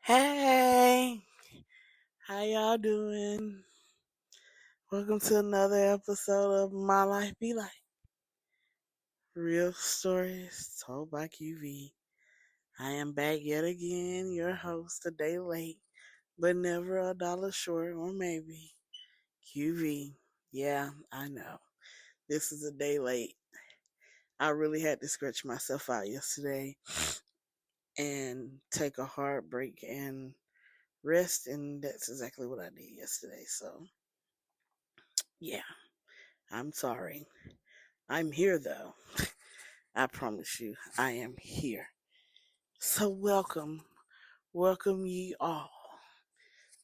Hey, how y'all doing? Welcome to another episode of My Life Be Like. Real stories told by QV. I am back yet again, your host, a day late, but never a dollar short, or maybe. QV. Yeah, I know. This is a day late. I really had to stretch myself out yesterday and take a hard break and rest, and that's exactly what I did yesterday. So, yeah, I'm sorry. I'm here though. I promise you, I am here. So welcome ye all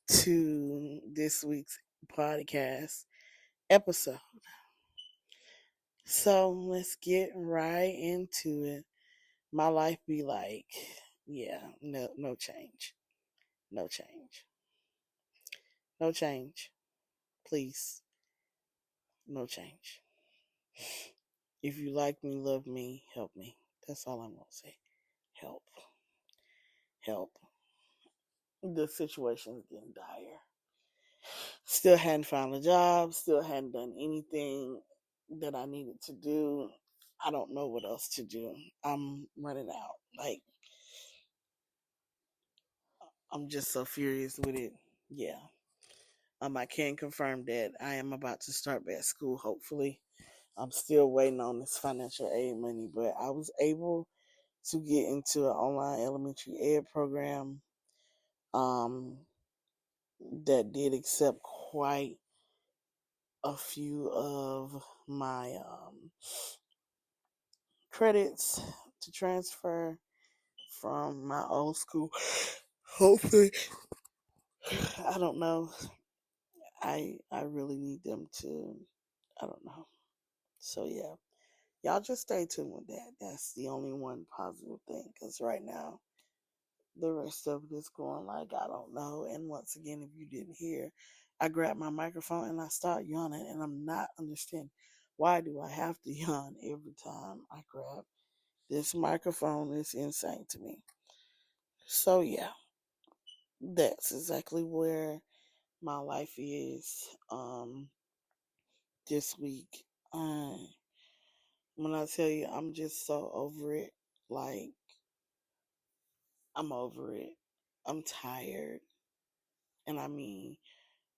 to this week's podcast episode. So let's get right into it. My life be like, yeah, no change. No change. No change. Please, no change. If you like me, love me, help me. That's all I'm gonna say. Help. Help. The situation is getting dire. Still hadn't found a job, still hadn't done anything that I needed to do. I don't know what else to do. I'm running out. Like, I'm just so furious with it. Yeah. I can confirm that I am about to start back school, hopefully. I'm still waiting on this financial aid money, but I was able to get into an online elementary ed program um, that did accept quite a few of my credits to transfer from my old school. Hopefully, I don't know. I really need them to. I don't know. So yeah, y'all just stay tuned with that. That's the only one positive thing. Cause right now, the rest of it is going like I don't know. And once again, if you didn't hear, I grabbed my microphone and I start yawning, and I'm not understanding why do I have to yawn every time I grab this microphone. Is insane to me. So yeah, that's exactly where my life is this week. When I tell you I'm just so over it, like I'm over it. I'm tired. And I mean,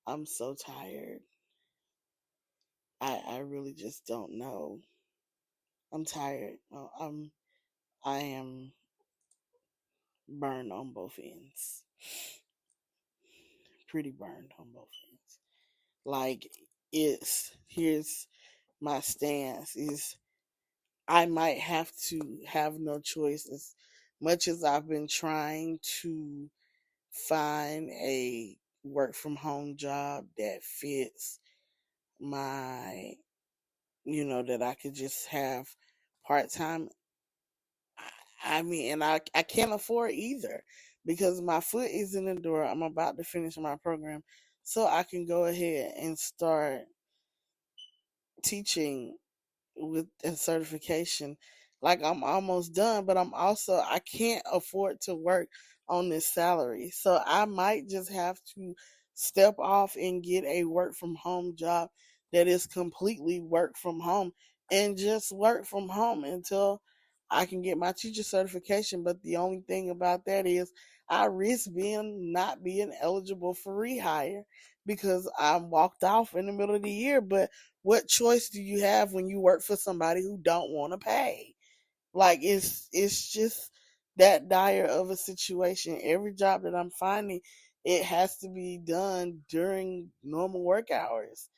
I'm so tired. I really just don't know. I'm tired. I am burned on both ends. Pretty burned on both ends. Like it's here's my stance is I might have to have no choice as much as I've been trying to find a work from home job that fits my, that I could just have part time. I mean, and I can't afford either because my foot is in the door. I'm about to finish my program so I can go ahead and start teaching with a certification. Like I'm almost done, but I can't afford to work on this salary. So I might just have to step off and get a work from home job that is completely work from home and just work from home until I can get my teacher certification. But the only thing about that is I risk being not being eligible for rehire because I walked off in the middle of the year. But what choice do you have when you work for somebody who don't want to pay? Like it's just that dire of a situation. Every job that I'm finding, it has to be done during normal work hours.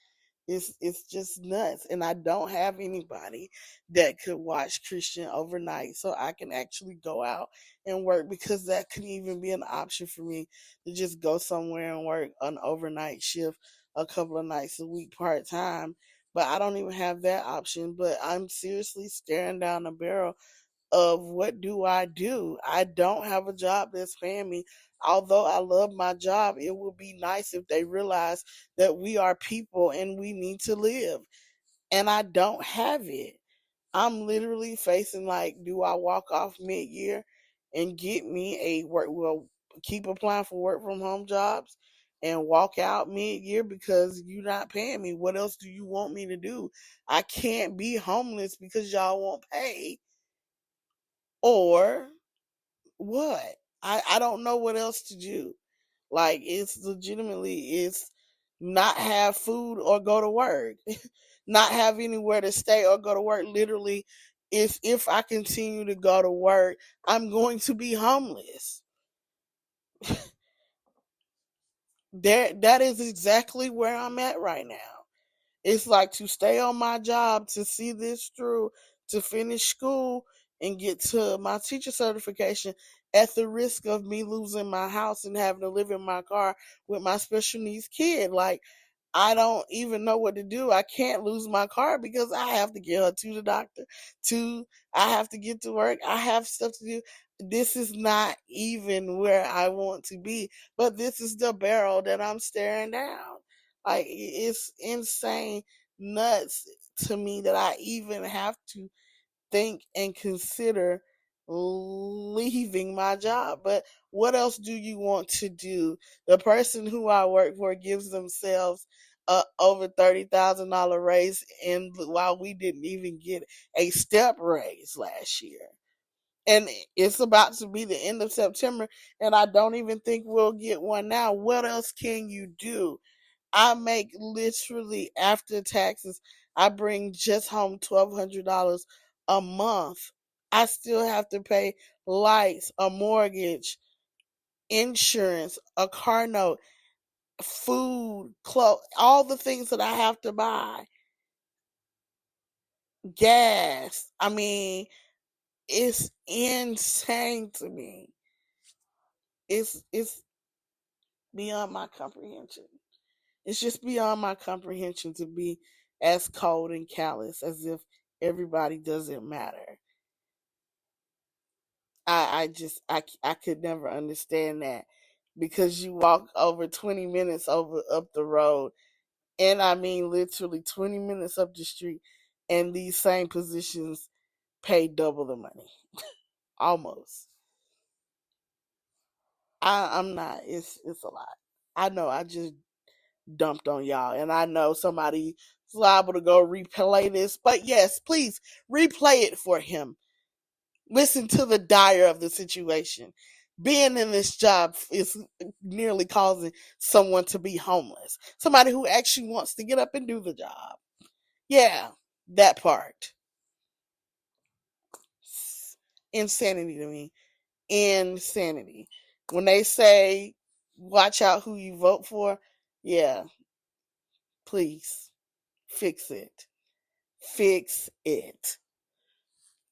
It's just nuts. And I don't have anybody that could watch Christian overnight so I can actually go out and work because that could even be an option for me to just go somewhere and work an overnight shift a couple of nights a week part time. But I don't even have that option. But I'm seriously staring down the barrel of what do I do? I don't have a job that's paying me. Although I love my job, it would be nice if they realize that we are people and we need to live. And I don't have it. I'm literally facing like, do I walk off mid year and get me a work? Well, keep applying for work from home jobs and walk out mid-year because you're not paying me. What else do you want me to do? I can't be homeless because y'all won't pay. Or what? I don't know what else to do. Like, it's legitimately, it's not have food or go to work, not have anywhere to stay or go to work. Literally, if I continue to go to work, I'm going to be homeless. That is exactly where I'm at right now. It's like to stay on my job, to see this through, to finish school and get to my teacher certification at the risk of me losing my house and having to live in my car with my special needs kid. Like, I don't even know what to do. I can't lose my car because I have to get her to the doctor. I have to get to work. I have stuff to do. This is not even where I want to be, but this is the barrel that I'm staring down. Like, it's insane, nuts to me that I even have to think and consider leaving my job. But what else do you want to do? The person who I work for gives themselves over $30,000 raise, and while we didn't even get a step raise last year. And it's about to be the end of September, and I don't even think we'll get one now. What else can you do? I make literally after taxes, I bring just home $1,200 a month. I still have to pay lights, a mortgage, insurance, a car note, food, clothes, all the things that I have to buy, gas. I mean, it's insane to me. It's beyond my comprehension. It's just beyond my comprehension to be as cold and callous as if everybody doesn't matter. I could never understand that, because you walk over 20 minutes over up the road, and I mean literally 20 minutes up the street, and these same positions pay double the money, almost. I'm not. It's a lot. I know. I just dumped on y'all, and I know somebody's liable to go replay this, but yes, please replay it for him. Listen to the dire of the situation. Being in this job is nearly causing someone to be homeless. Somebody who actually wants to get up and do the job. Yeah, that part. Insanity to me. Insanity. When they say, watch out who you vote for, yeah, please fix it. Fix it.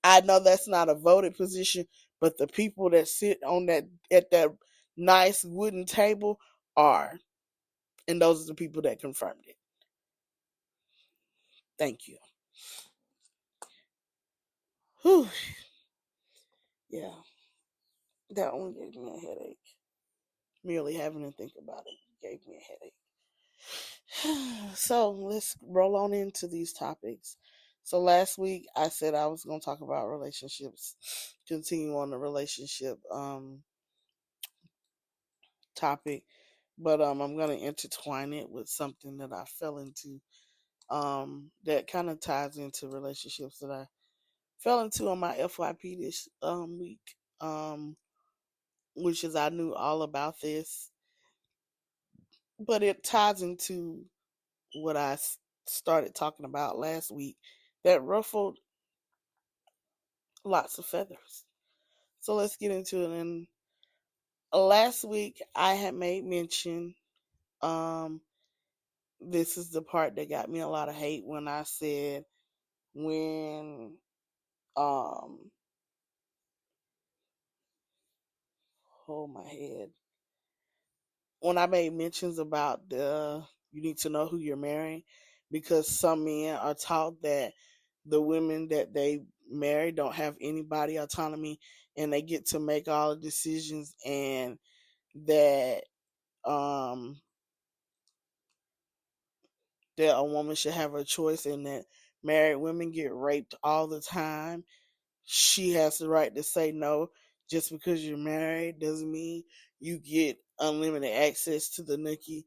I know that's not a voted position, but the people that sit on that at that nice wooden table are, and those are the people that confirmed it. Thank you. Whew. Yeah, that one gave me a headache. Merely having to think about it gave me a headache. So let's roll on into these topics. So last week I said I was going to talk about relationships, continue on the relationship topic, but I'm going to intertwine it with something that I fell into, that kind of ties into relationships that I fell into on my FYP this week, which is, I knew all about this, but it ties into what I started talking about last week that ruffled lots of feathers. So let's get into it. And last week I had made mention, um, this is the part that got me a lot of hate, when I said, when um hold my head, when I made mentions about the, you need to know who you're marrying, because some men are taught that the women that they marry don't have any body autonomy, and they get to make all the decisions, and that um that a woman should have her choice, and that married women get raped all the time. She has the right to say no. Just because you're married doesn't mean you get unlimited access to the nookie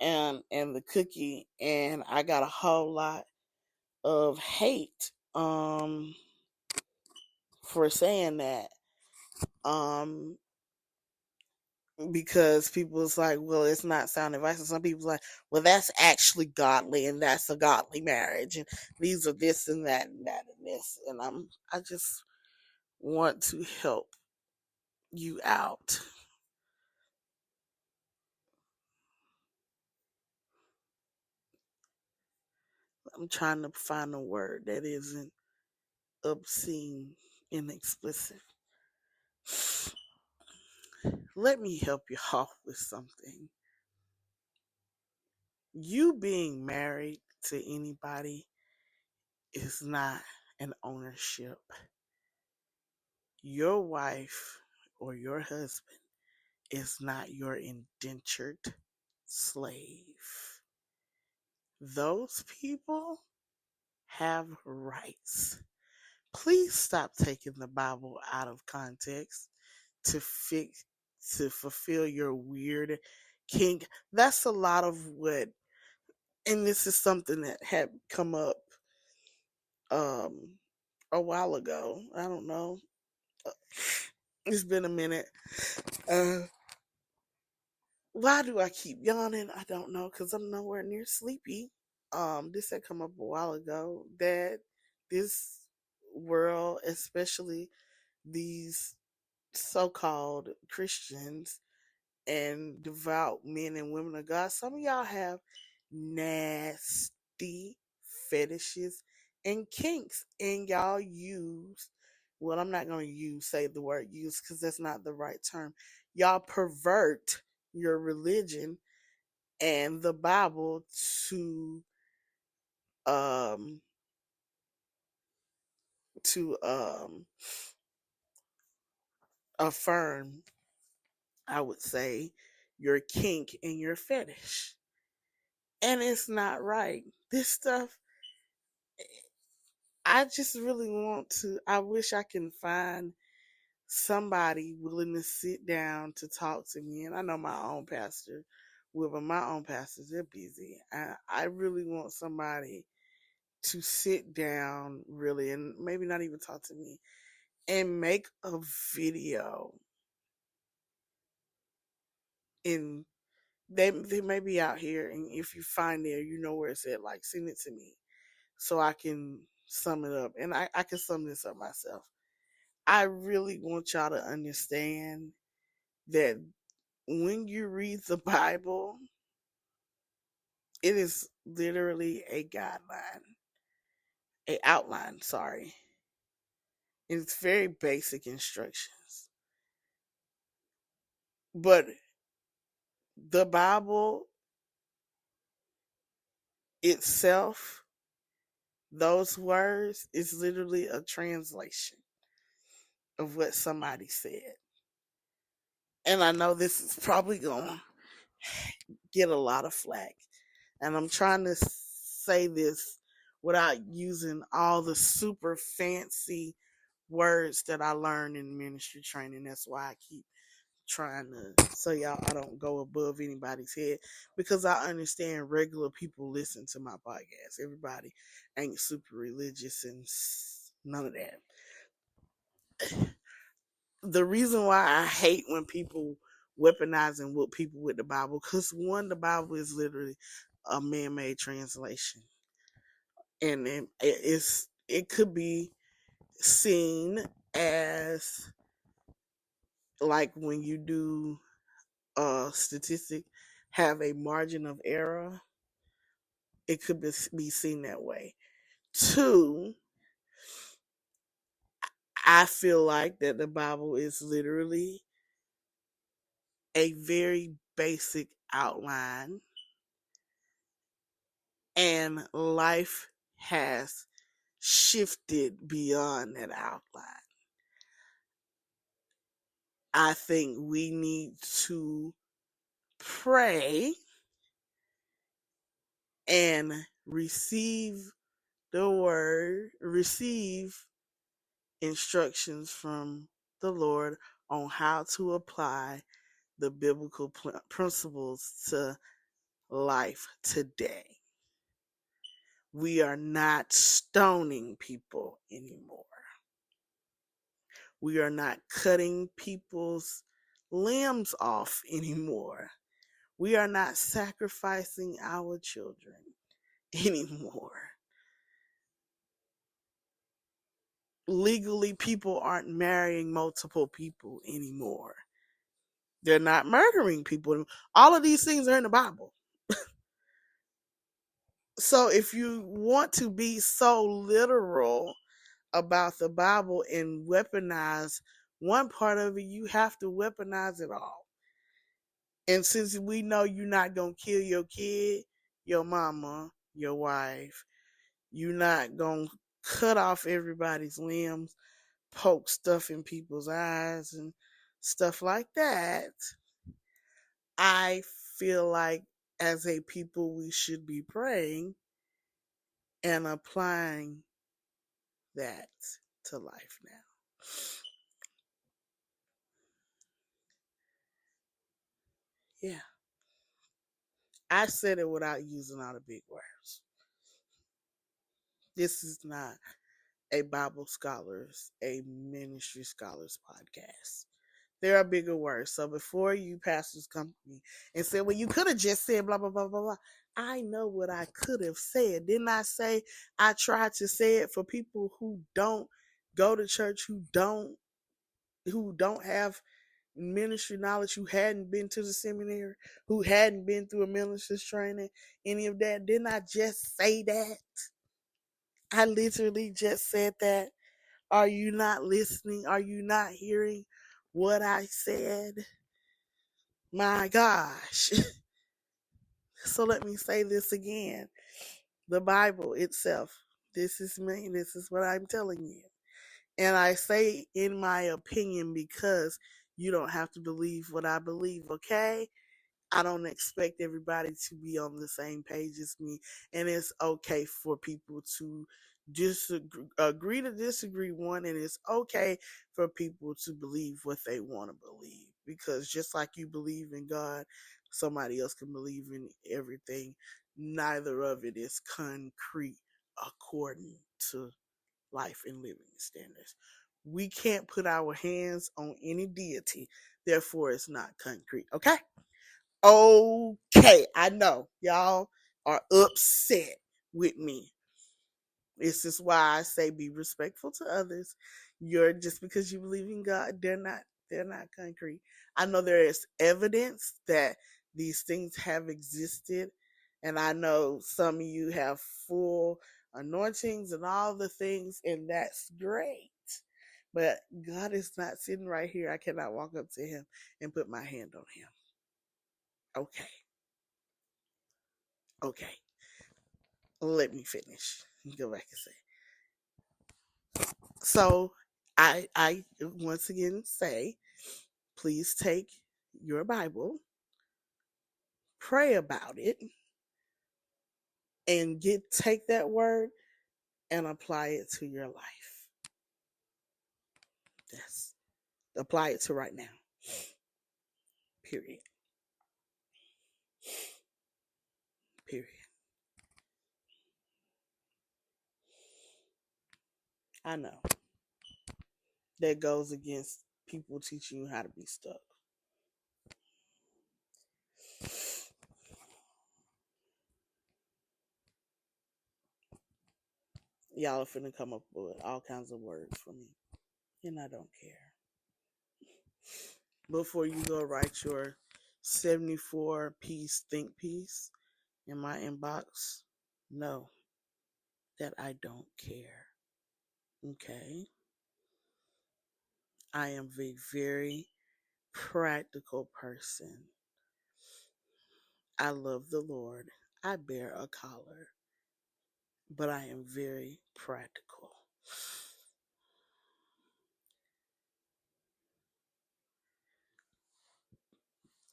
and the cookie. And I got a whole lot of hate for saying that. Um because people's like, well, it's not sound advice. And some people's like, well, that's actually godly and that's a godly marriage. And these are this and that and that and this. And I just want to help you out. I'm trying to find a word that isn't obscene and explicit. Let me help you off with something. You being married to anybody is not an ownership. Your wife or your husband is not your indentured slave. Those people have rights. Please stop taking the Bible out of context to fix to fulfill your weird kink. That's a lot of what, and this is something that had come up um a while ago. I don't know. Uh, It's been a minute. Uh why do I keep yawning? I don't know, because I'm nowhere near sleepy. This had come up a while ago that this world, especially these so-called Christians and devout men and women of God, some of y'all have nasty fetishes and kinks, and y'all use, well, I'm not going to say the word use because that's not the right term. Y'all pervert your religion and the Bible to um to affirm, I would say, your kink and your fetish. And it's not right. This stuff, I just really want to, I wish I can find somebody willing to sit down to talk to me. And I know my own pastor will, but my own pastors, they're busy. I really want somebody to sit down really and maybe not even talk to me and make a video. And they may be out here, and if you find it, you know where it's at, like send it to me so I can sum it up. And I can sum this up myself. I really want y'all to understand that when you read the Bible, it is literally a guideline, a outline, sorry. It's very basic instructions. But the Bible itself, those words, is literally a translation of what somebody said. And I know this is probably going to get a lot of flack. And I'm trying to say this without using all the super fancy words that I learned in ministry training. That's why I keep trying to, so y'all, I don't go above anybody's head, because I understand regular people listen to my podcast. Everybody ain't super religious and none of that. The reason why I hate when people weaponize and whoop people with the Bible, because one, the Bible is literally a man-made translation, and it could be seen as, like, when you do a statistic have a margin of error, it could be seen that way. Two, I feel like that the Bible is literally a very basic outline, and life has shifted beyond that outline. I think we need to pray and receive the word, receive instructions from the Lord on how to apply the biblical principles to life today. We are not stoning people anymore. We are not cutting people's limbs off anymore. We are not sacrificing our children anymore. Legally, people aren't marrying multiple people anymore. They're not murdering people. All of these things are in the Bible. So if you want to be so literal about the Bible and weaponize one part of it, you have to weaponize it all. And since we know you're not going to kill your kid, your mama, your wife, you're not going to cut off everybody's limbs, poke stuff in people's eyes and stuff like that, I feel like as a people we should be praying and applying that to life now. Yeah. I said it without using all the big words. This is not a Bible scholars, a ministry scholars podcast. There are bigger words. So before you pastors come to me and say, well, you could have just said blah, blah, blah, blah, blah. I know what I could have said. Didn't I say I tried to say it for people who don't go to church, who don't have ministry knowledge, who hadn't been to the seminary, who hadn't been through a minister's training, any of that? Didn't I just say that? I literally just said that. Are you not listening? Are you not hearing what I said? My gosh. So let me say this again. The Bible itself. This is me. This is what I'm telling you. And I say in my opinion because you don't have to believe what I believe, okay? I don't expect everybody to be on the same page as me. And it's okay for people to agree to disagree, one, and it's okay for people to believe what they want to believe. Because just like you believe in God, somebody else can believe in everything. Neither of it is concrete according to life and living standards. We can't put our hands on any deity, therefore it's not concrete, okay? Okay, I know y'all are upset with me. This is why I say be respectful to others. You're just because you believe in God, they're not concrete. I know there is evidence that these things have existed, and I know some of you have full anointings and all the things, and that's great. But God is not sitting right here. I cannot walk up to him and put my hand on him. Okay. Okay. Let me finish. Go back and say. So I once again say, please take your Bible, pray about it, and take that word and apply it to your life. Yes. Apply it to right now. Period. Period. I know. That goes against people teaching you how to be stuck. Y'all are finna come up with all kinds of words for me. And I don't care. Before you go write your 74-piece think piece in my inbox, know that I don't care. Okay? I am a very practical person. I love the Lord. I bear a collar, but I am very practical.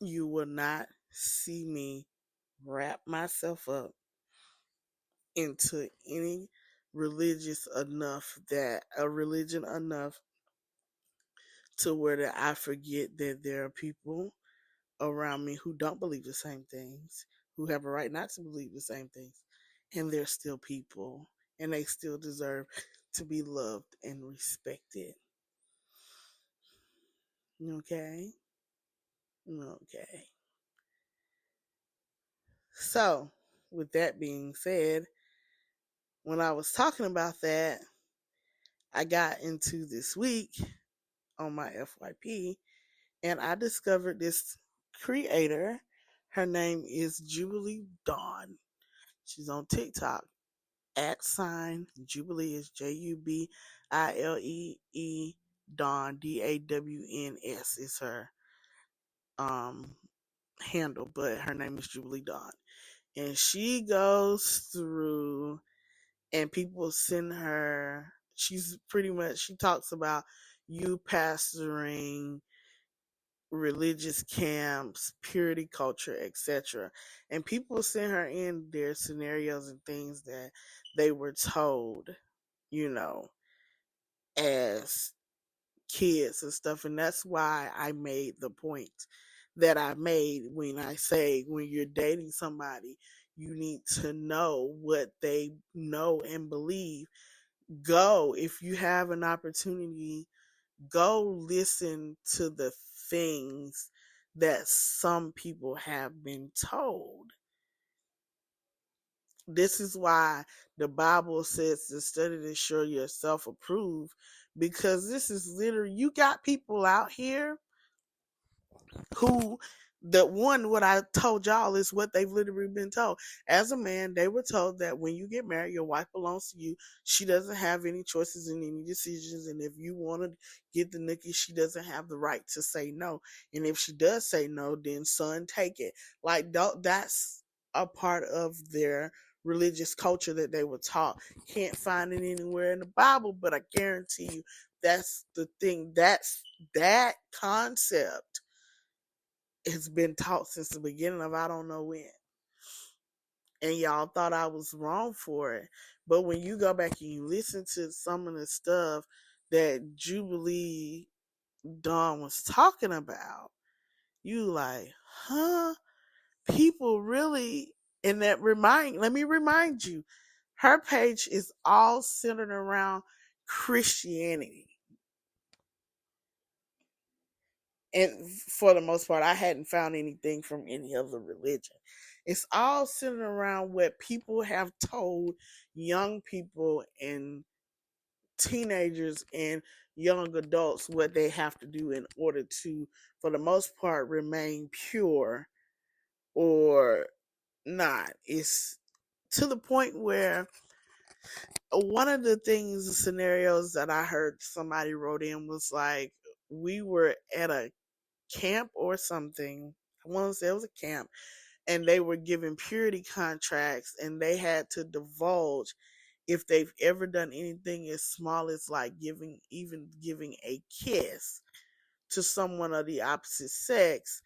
You will not see me wrap myself up into any religion enough to where that I forget that there are people around me who don't believe the same things, who have a right not to believe the same things, and they're still people, and they still deserve to be loved and respected. Okay? Okay. So, with that being said, when I was talking about that, I got into this week on my FYP and I discovered this creator. Her name is Jubilee Dawn. She's on TikTok at sign Jubilee is Jubilee Dawn DAWNS is her um handle, but her name is Jubilee Dawn. And she goes through and people send her, she's pretty much, she talks about you pastoring religious camps, purity culture, etc. And people send her in their scenarios and things that they were told, you know, as kids and stuff. And that's why I made the point that I made when I say when you're dating somebody, you need to know what they know and believe. Go, if you have an opportunity, go listen to the things that some people have been told. This is why the Bible says to study to show yourself approved, because this is literally, you got people out here who, the one, what I told y'all is what they've literally been told. As a man, they were told that when you get married, your wife belongs to you. She doesn't have any choices in any decisions. And if you want to get the nookie, she doesn't have the right to say no. And if she does say no, then son, take it. Like, don't, that's a part of their religious culture that they were taught. Can't find it anywhere in the Bible, but I guarantee you that's the thing. That's that concept has been taught since the beginning of I don't know when. And y'all thought I was wrong for it. But when you go back and you listen to some of the stuff that Jubilee Dawn was talking about, you like, huh? People really, and that let me remind you, her page is all centered around Christianity. And for the most part, I hadn't found anything from any other religion. It's all centered around what people have told young people and teenagers and young adults what they have to do in order to, for the most part, remain pure or not. It's to the point where one of the things, the scenarios that I heard somebody wrote in was like, we were at a camp or something. I want to say it was a camp, and they were given purity contracts, and they had to divulge if they've ever done anything as small as like even giving a kiss to someone of the opposite sex.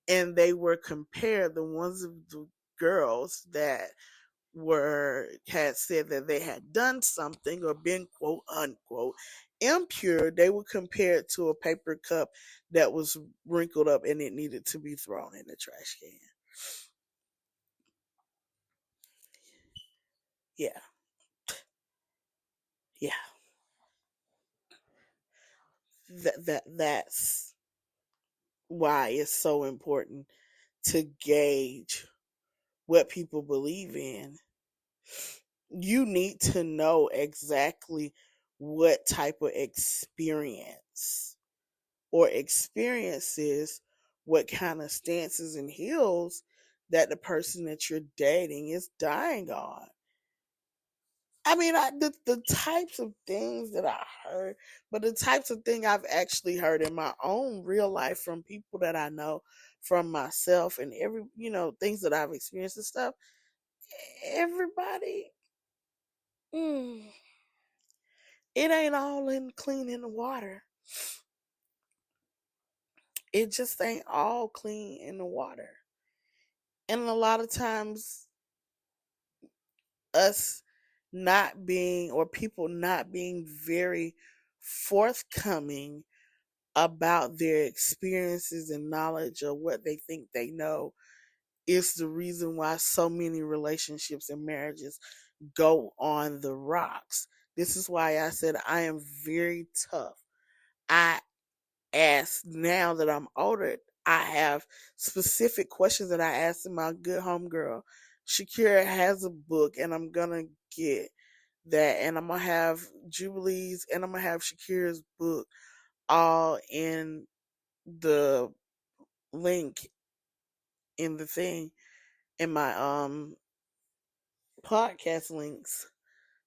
And they were compared, the ones of the girls that had said that they had done something or been quote unquote impure, they were compared to a paper cup that was wrinkled up and it needed to be thrown in the trash can. Yeah, yeah. That's why it's so important to gauge what people believe in. You need to know exactly what type of experience or experiences, what kind of stances and hills that the person that you're dating is dying on. I mean, the types of things that I heard, but the types of thing I've actually heard in my own real life from people that I know, from myself, and every, things that I've experienced and stuff. Everybody, mm, it ain't all in clean in the water. It just ain't all clean in the water. And a lot of times, us not being, or people not being very forthcoming about their experiences and knowledge of what they think they know is the reason why so many relationships and marriages go on the rocks. This is why I said I am very tough. I ask now that I'm older, I have specific questions that I asked my good homegirl. Shakira has a book, and I'm gonna get that, and I'm gonna have Jubilee's, and I'm gonna have Shakira's book all in the link in the thing in my podcast links.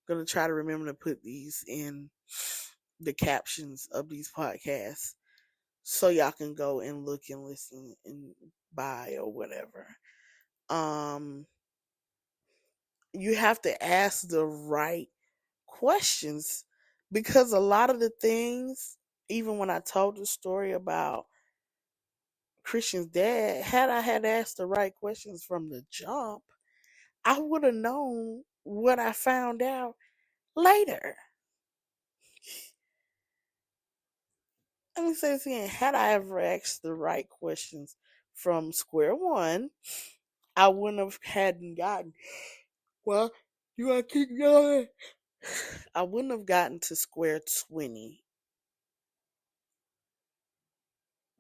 I'm gonna try to remember to put these in the captions of these podcasts so y'all can go and look and listen and buy or whatever. Um, you have to ask the right questions because a lot of the things, even when I told the story about Christian's dad, had I had asked the right questions from the jump, I would have known what I found out later. Let me say this again. Had I ever asked the right questions from square one, I wouldn't have hadn't gotten. Well, you gotta keep going. I wouldn't have gotten to square 20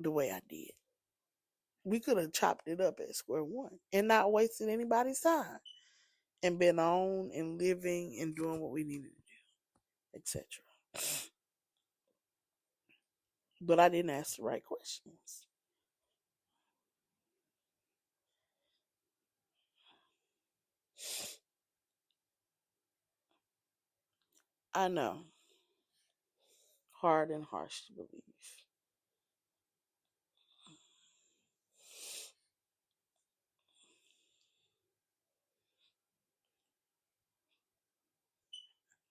the way I did. We could have chopped it up at square one and not wasted anybody's time and been on and living and doing what we needed to do, etc. But I didn't ask the right questions. I know. Hard and harsh to believe.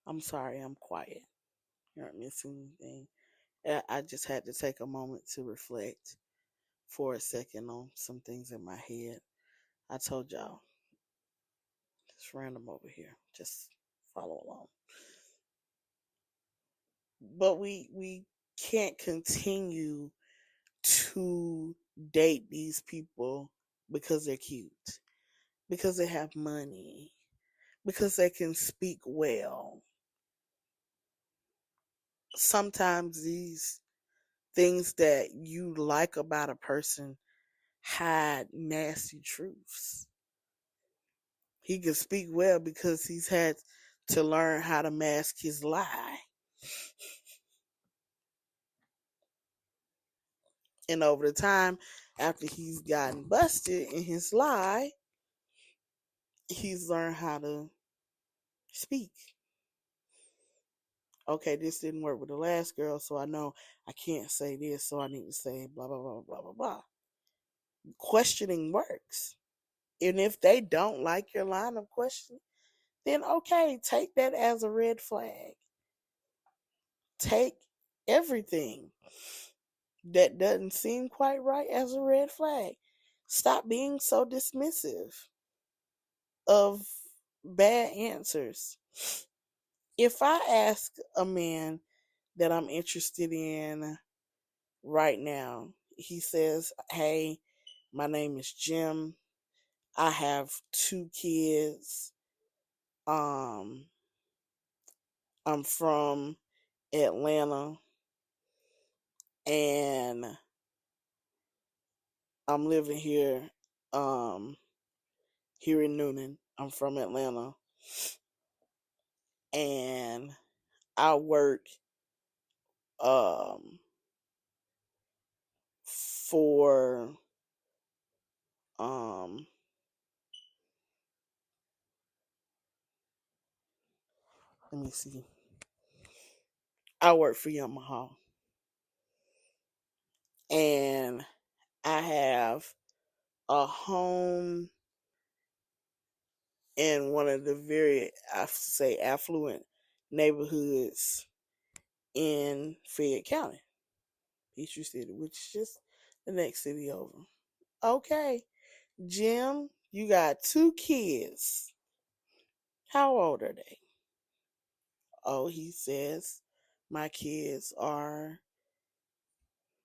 I'm sorry, I'm quiet. You aren't missing anything. I just had to take a moment to reflect for a second on some things in my head. I told y'all, it's random over here. Just follow along. But we can't continue to date these people because they're cute, because they have money, because they can speak well. Sometimes these things that you like about a person hide nasty truths. He can speak well because he's had to learn how to mask his lie. And over the time, after he's gotten busted in his lie, he's learned how to speak. Okay, this didn't work with the last girl, so I know I can't say this, so I need to say blah, blah, blah, blah, blah, blah. Questioning works. And if they don't like your line of questioning, then okay, take that as a red flag. Take everything that doesn't seem quite right as a red flag. Stop being so dismissive of bad answers. If I ask a man that I'm interested in right now, he says, "Hey, my name is Jim. I have 2 kids. Um, I'm from Atlanta and I'm living here here in Noonan. I'm from Atlanta and I work um for um let me see. I work for Yamaha and I have a home in one of the very, I say, affluent neighborhoods in Fayette County, Peachtree City, which is just the next city over. Okay, Jim, you got 2 kids. How old are they? Oh, he says, my kids are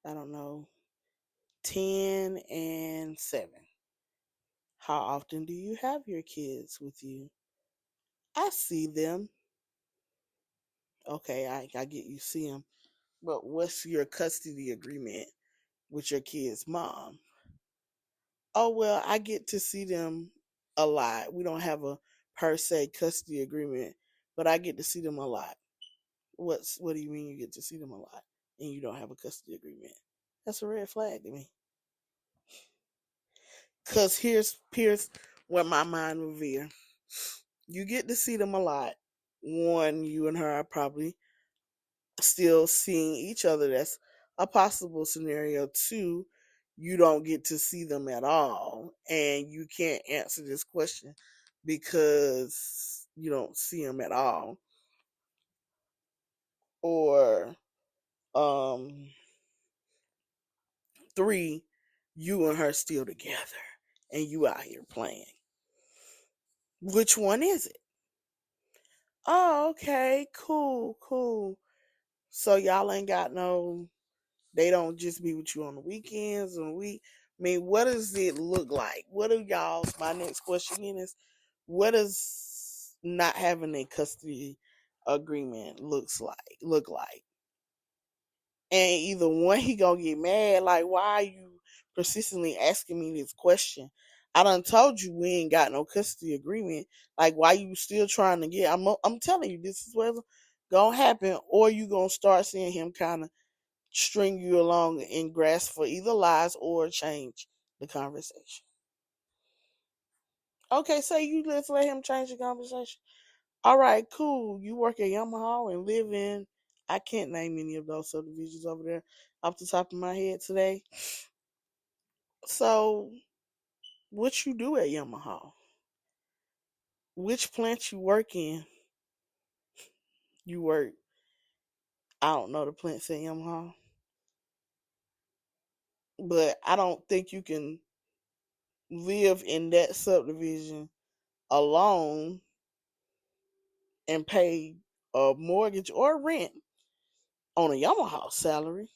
I don't know, 10 and 7. How often do you have your kids with you? I see them. Okay, I get you see them. But what's your custody agreement with your kid's mom? Oh, well, I get to see them a lot. We don't have a per se custody agreement, but I get to see them a lot. What do you mean you get to see them a lot and you don't have a custody agreement? That's a red flag to me. Cause here's where my mind will veer. You get to see them a lot. One, you and her are probably still seeing each other. That's a possible scenario. Two, you don't get to see them at all, and you can't answer this question because you don't see them at all. Or um, three, you and her still together, and you out here playing. Which one is it? Oh, okay, cool, cool. So y'all ain't got no. They don't just be with you on the weekends and week. I mean, what does it look like? What do y'all's? My next question is, what does not having a custody agreement look like? And either one, he gonna get mad. Like, why are you persistently asking me this question? I done told you we ain't got no custody agreement. Like, why you still trying to get? I'm telling you, this is what's gonna happen, or you gonna start seeing him kind of string you along and grasp for either lies or change the conversation. Okay, so you let's let him change the conversation. All right, cool. You work at Yamaha and live in. I can't name any of those subdivisions over there off the top of my head today. So, what you do at Yamaha? Which plant you work in? You work. I don't know the plants at Yamaha, but I don't think you can live in that subdivision alone and pay a mortgage or rent on a Yamaha salary.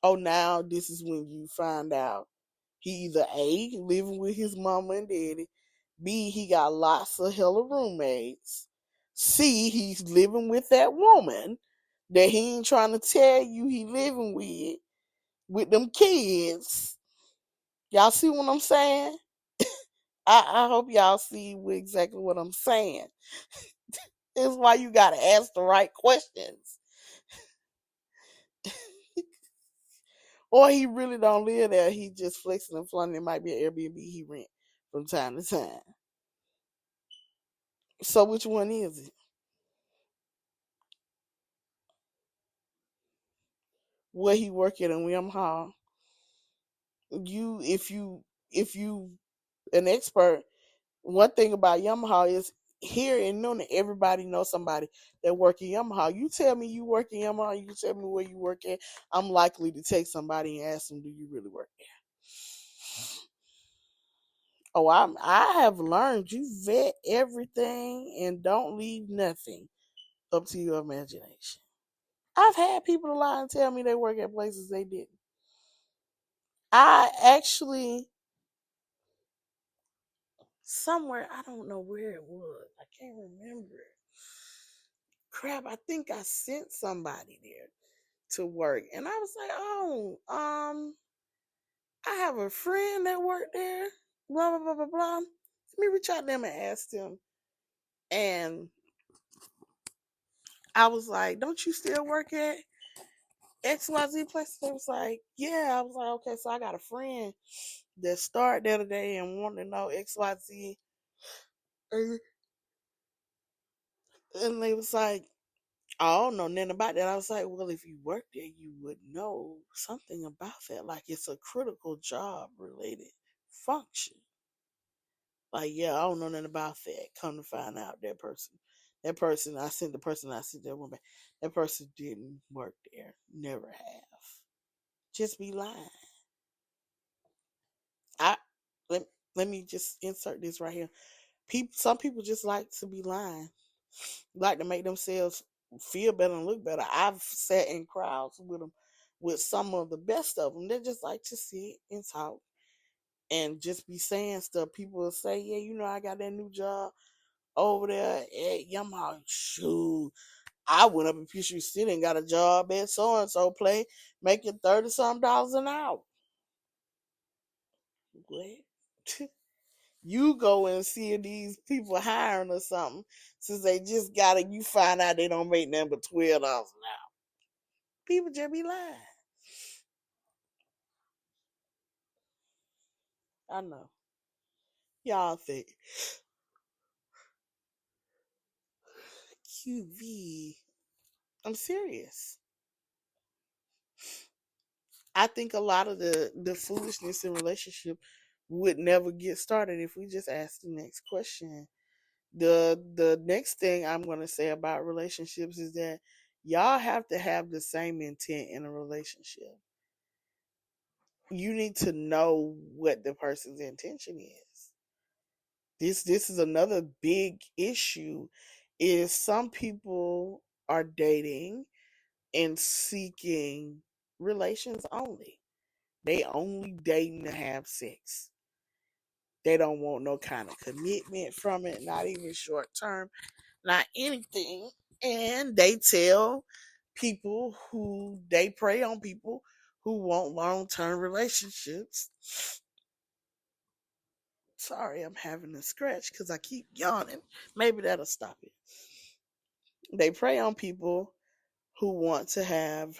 Oh, now this is when you find out he either A, living with his mama and daddy, B, he got lots of hella roommates, C, he's living with that woman that he ain't trying to tell you he living with them kids. Y'all see what I'm saying? I hope y'all see exactly what I'm saying. It's why you gotta ask the right questions. Or he really don't live there. He just flexing and flaunting. It might be an Airbnb he rent from time to time. So which one is it? Where he work at in William Hall? If you an expert, one thing about Yamaha is here in Newnan, everybody knows somebody that work in Yamaha. You tell me you work in Yamaha, you tell me where you work at, I'm likely to text somebody and ask them, do you really work there? Oh, I have learned you vet everything and don't leave nothing up to your imagination. I've had people lie and tell me they work at places they didn't. I actually somewhere I don't know where it was. I can't remember. Crap, I think I sent somebody there to work, and I was like, oh, I have a friend that worked there. Blah blah blah blah blah. Let me reach out to them and ask them. And I was like, don't you still work at XYZ place? They was like, yeah. I was like, okay, so I got a friend that started the other day and wanted to know XYZ. And they was like, I don't know nothing about that. I was like, well, if you work there, you would know something about that. Like it's a critical job related function. Like, yeah, I don't know nothing about that. Come to find out I sent that woman, that person didn't work there. Never have. Just be lying. I let, let me just insert this right here. Some people just like to be lying, like to make themselves feel better and look better. I've sat in crowds with them, with some of the best of them. They just like to sit and talk and just be saying stuff. People will say, "Yeah, I got that new job over there at Yamaha." Shoot, I went up in Peachtree City and got a job at so and so place, making $30 an hour. What? You go and see these people hiring or something, since they just got it, you find out they don't make nothing but $12 an hour. People just be lying. I know. Y'all think QV. I'm serious. I think a lot of the foolishness in relationship would never get started if we just ask the next question. The next thing I'm gonna say about relationships is that y'all have to have the same intent in a relationship. You need to know what the person's intention is. This is another big issue, is some people are dating and seeking relations only. They only dating to have sex. They don't want no kind of commitment from it, not even short term, not anything. And they tell people who they prey on people who want long term relationships. Sorry, I'm having a scratch because I keep yawning. Maybe that'll stop it. They prey on people who want to have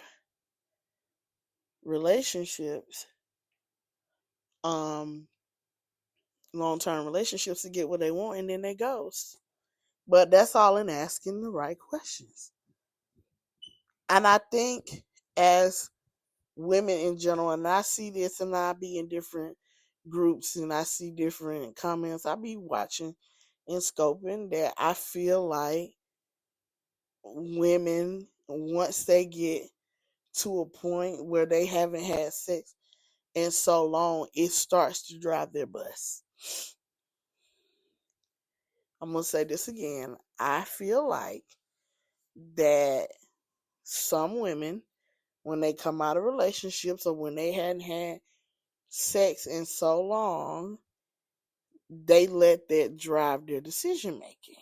relationships, um, long term relationships to get what they want, and then they ghost. But that's all in asking the right questions. And I think as women in general, and I see this and I be in different groups and I see different comments, I be watching and scoping that I feel like women, once they get to a point where they haven't had sex in so long, it starts to drive their bus. I'm going to say this again. I feel like that some women, when they come out of relationships or when they hadn't had sex in so long, they let that drive their decision making.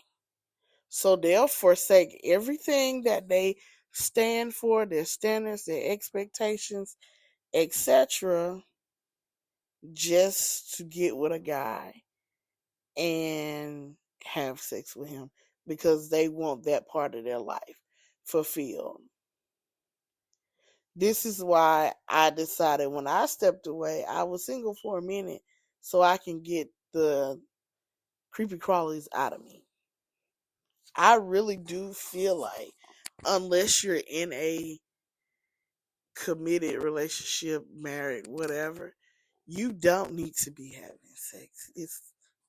So they'll forsake everything that they stand for, their standards, their expectations, etc., just to get with a guy and have sex with him because they want that part of their life fulfilled. This is why I decided when I stepped away, I was single for a minute so I can get the creepy crawlies out of me. I really do feel like unless you're in a committed relationship, married, whatever, you don't need to be having sex.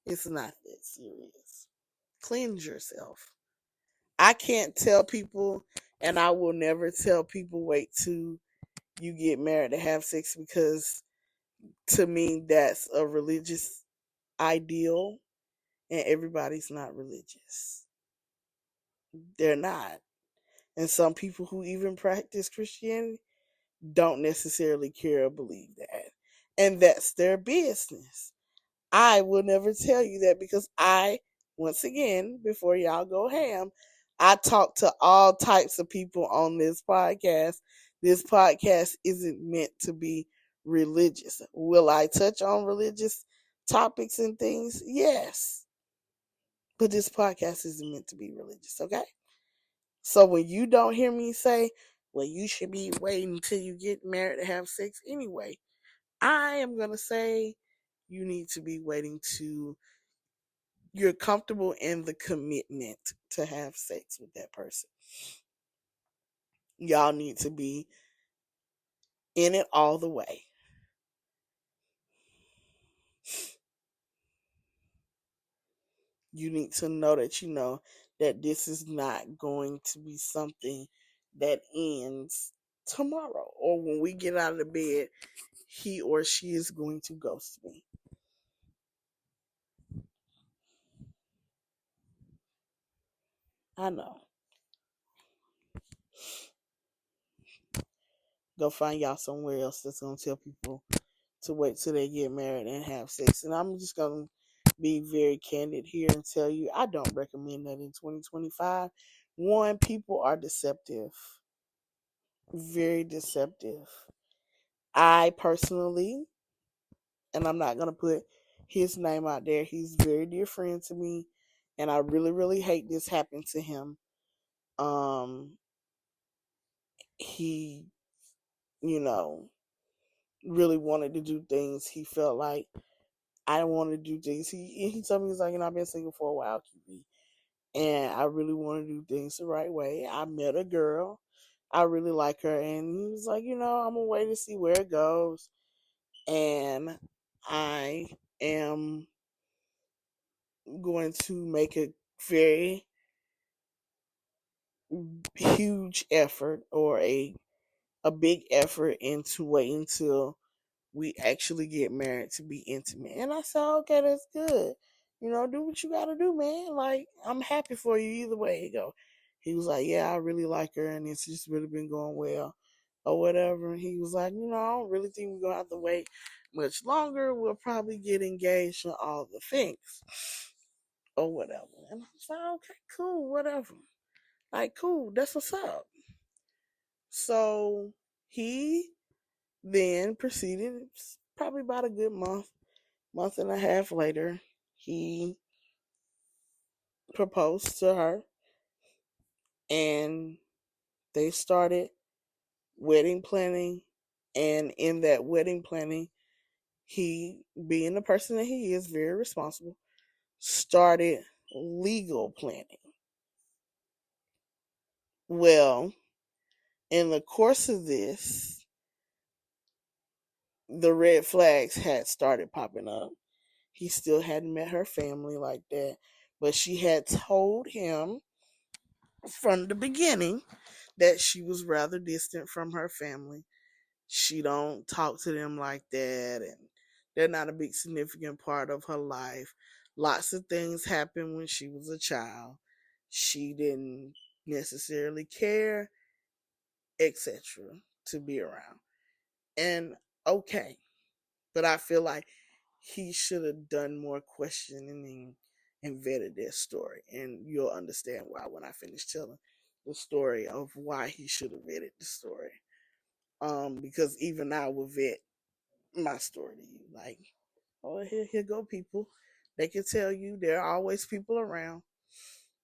It's not that serious. Cleanse yourself. I can't tell people, and I will never tell people wait till you get married to have sex, because to me that's a religious ideal and everybody's not religious. They're not. And some people who even practice Christianity don't necessarily care or believe that. And that's their business. I will never tell you that because once again, before y'all go ham, I talk to all types of people on this podcast. This podcast isn't meant to be religious. Will I touch on religious topics and things? Yes. But this podcast isn't meant to be religious, okay? So when you don't hear me say, well, you should be waiting until you get married to have sex anyway, I am going to say you need to be waiting to you're comfortable in the commitment to have sex with that person. Y'all need to be in it all the way. You need to know that that this is not going to be something that ends tomorrow or when we get out of the bed, he or she is going to ghost me. I know. go find y'all somewhere else that's gonna tell people to wait till they get married and have sex. And I'm just gonna be very candid here and tell you I don't recommend that in 2025. One, people are deceptive, very deceptive. I personally, and I'm not gonna put his name out there, he's a very dear friend to me, and I really, really hate this happened to him. Um, he, you know, really wanted to do things. He felt like I don't want to do things. He told me, he's like, I've been single for a while, QB, and I really want to do things the right way. I met a girl, I really like her, and he was like, I'm gonna wait to see where it goes, and I am going to make a very huge effort, or a big effort, into waiting till we actually get married to be intimate. And I said, okay, that's good. Do what you gotta do, man. Like, I'm happy for you either way you go. He was like, yeah, I really like her, and it's just really been going well, or whatever. And he was like, I don't really think we're gonna have to wait much longer. We'll probably get engaged and all the things, or whatever. And I was like, okay, cool, whatever. Like, cool, that's what's up. So he then proceeded, probably about a good month and a half later, he proposed to her, and they started wedding planning. And in that wedding planning, he, being the person that he is, very responsible, started legal planning. Well, in the course of this, the red flags had started popping up. He still hadn't met her family like that, but she had told him from the beginning that she was rather distant from her family. She don't talk to them like that, and they're not a big significant part of her life. Lots of things happened when she was a child. She didn't necessarily care, etc., to be around. And okay, but I feel like he should have done more questioning and vetted their story. And you'll understand why when I finish telling the story of why he should have vetted the story. Because even I will vet my story to you. Like, oh, here go people. They can tell you there are always people around.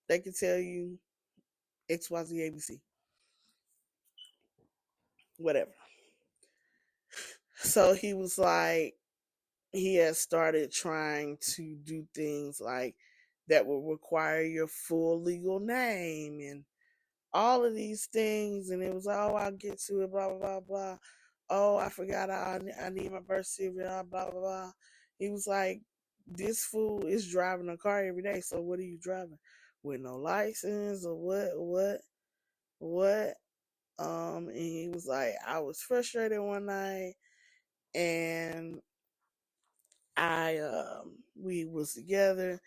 They can tell you XYZ ABC. Whatever. So he was like, he has started trying to do things like that will require your full legal name and all of these things. And it was, oh, I'll get to it, blah, blah, blah, blah. Oh, I forgot I need my birth certificate, blah, blah, blah. He was like, this fool is driving a car every day. So what are you driving? With no license, or what? And he was like, I was frustrated one night, and we was together.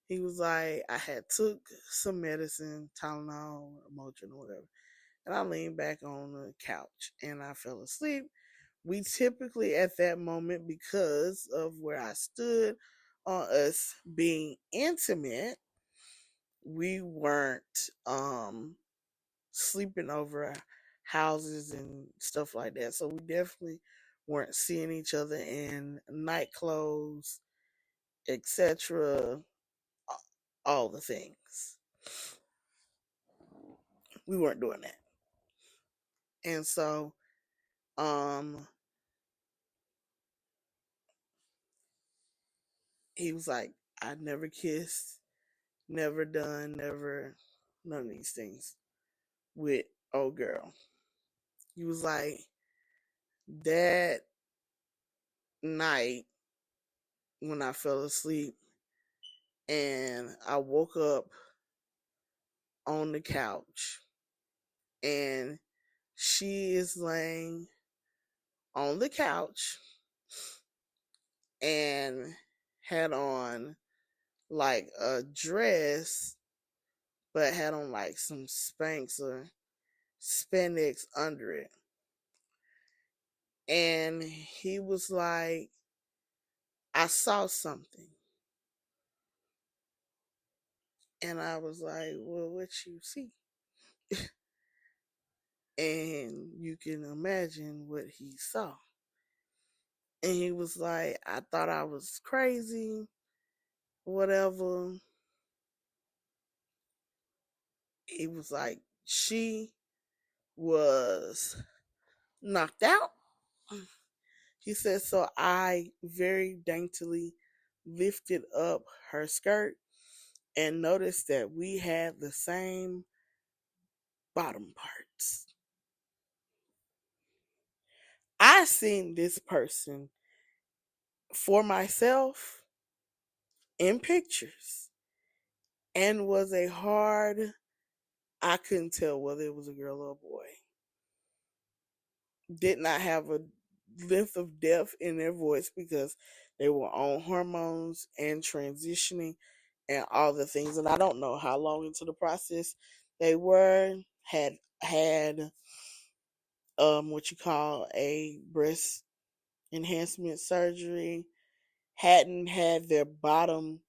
He was like, I had took some medicine, Tylenol, Motrin, or whatever, and I leaned back on the couch and I fell asleep. We typically, at that moment, because of where I stood on us being intimate, we weren't sleeping over houses and stuff like that. So we definitely weren't seeing each other in night clothes, etc. All the things. We weren't doing that. And so um he was like, I never kissed, never done, never none of these things with old girl. He was like, that night when I fell asleep and I woke up on the couch, and she is laying on the couch and had on like a dress, but had on like some Spanx or spandex under it. And he was like, I saw something. And I was like, well, what you see? And you can imagine what he saw. And he was like, I thought I was crazy, whatever. He was like, she was knocked out. He said, so I very daintily lifted up her skirt and noticed that we had the same bottom parts. I seen this person for myself in pictures and was a hard, I couldn't tell whether it was a girl or a boy. Did not have a length of depth in their voice because they were on hormones and transitioning and all the things. And I don't know how long into the process they were, had what you call a breast enhancement surgery, hadn't had their bottom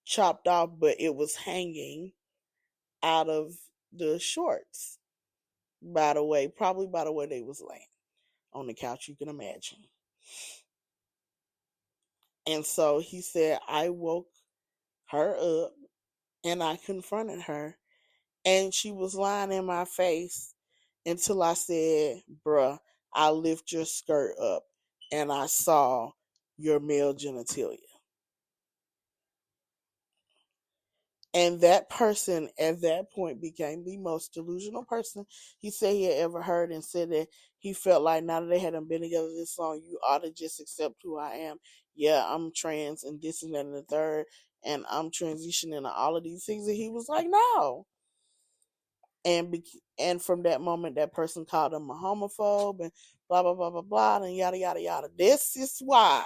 chopped off, but it was hanging out of the shorts. By the way, probably by the way they was laying on the couch, you can imagine. And so he said, I woke her up and I confronted her, and she was lying in my face until I said, bruh, I lift your skirt up and I saw your male genitalia. And that person at that point became the most delusional person he said he had ever heard, and said that he felt like now that they hadn't been together this long, you ought to just accept who I am. Yeah, I'm trans and this and that and the third, and I'm transitioning to all of these things. And he was like, no. And from that moment, that person called him a homophobe and blah, blah, blah, blah, blah, and yada, yada, yada. This is why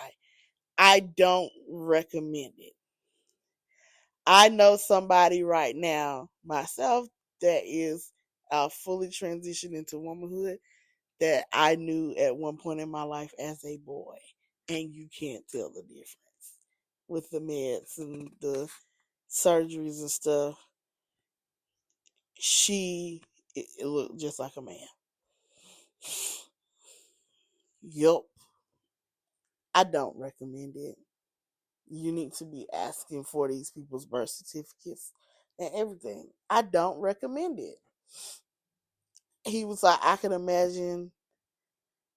I don't recommend it. I know somebody right now, myself, that is fully transitioned into womanhood that I knew at one point in my life as a boy. And you can't tell the difference with the meds and the surgeries and stuff. It looked just like a man. Yup. I don't recommend it. You need to be asking for these people's birth certificates and everything. I don't recommend it. He was like, I can imagine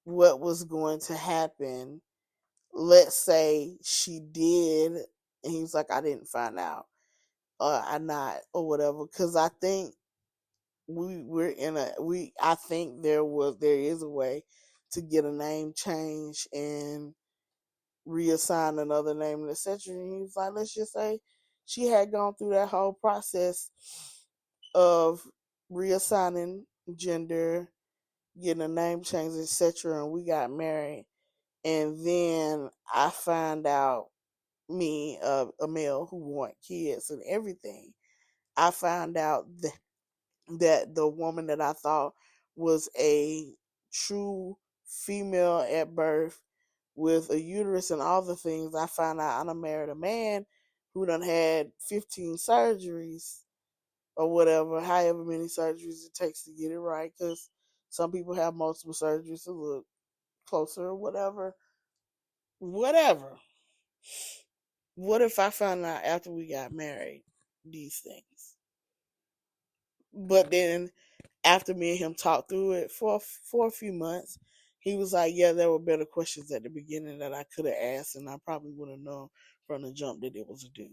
what was going to happen. Let's say she did, and he was like, I didn't find out, or I not, or whatever. Because I think I think there is a way to get a name change and reassign another name and etc. And he was like, let's just say she had gone through that whole process of reassigning gender, getting a name change, etc. And we got married. And then I find out, me, a male who want kids and everything. I found out that the woman that I thought was a true female at birth with a uterus and all the things, I found out I done married a man who done had 15 surgeries or whatever, however many surgeries it takes to get it right. Because some people have multiple surgeries to look closer or whatever. Whatever. What if I found out after we got married these things? But then after me and him talked through it for a few months, he was like, yeah, there were better questions at the beginning that I could have asked, and I probably would have known from the jump that it was a dude.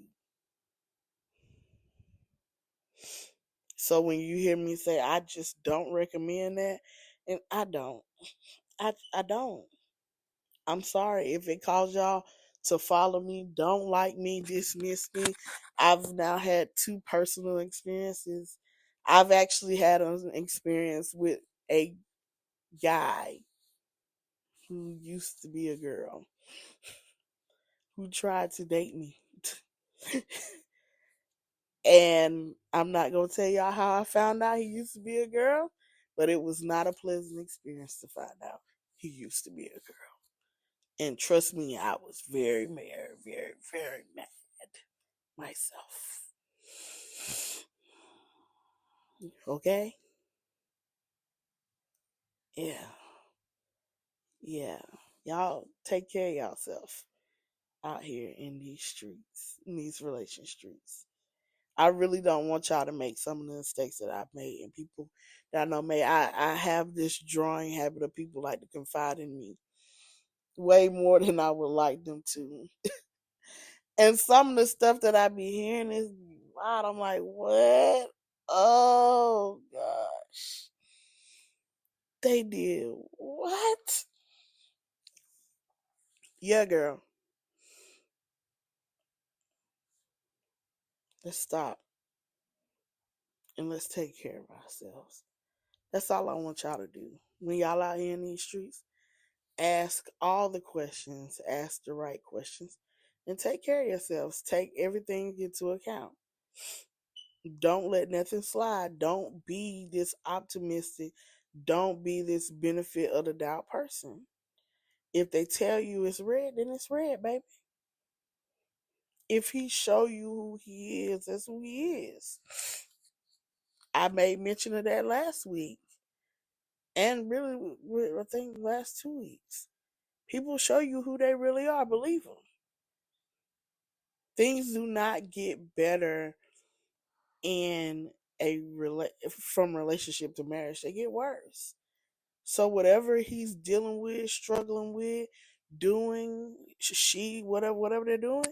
So when you hear me say I just don't recommend that, and I don't. I don't. I'm sorry if it caused y'all to follow me, don't like me, dismiss me. I've now had two personal experiences. I've actually had an experience with a guy who used to be a girl who tried to date me. And I'm not going to tell y'all how I found out he used to be a girl, but it was not a pleasant experience to find out. he used to be a girl. And trust me, I was very, very, very, very mad myself. Okay? Yeah. Yeah. Y'all take care of yourself out here in these streets, in these relation streets. I really don't want y'all to make some of the mistakes that I've made, and people that I know may. I have this drawing habit of people like to confide in me way more than I would like them to. And some of the stuff that I be hearing is wild. I'm like, what? Oh gosh. They did what? Yeah, girl. Let's stop and let's take care of ourselves. That's all I want y'all to do. When y'all out here in these streets, ask all the questions, ask the right questions, and take care of yourselves. Take everything into account. Don't let nothing slide. Don't be this optimistic. Don't be this benefit of the doubt person. If they tell you it's red, then it's red, baby. If he show you who he is, that's who he is. I made mention of that last week. And really, I think last 2 weeks. People show you who they really are. Believe them. Things do not get better in from relationship to marriage. They get worse. So whatever he's dealing with, struggling with, doing, she, whatever they're doing,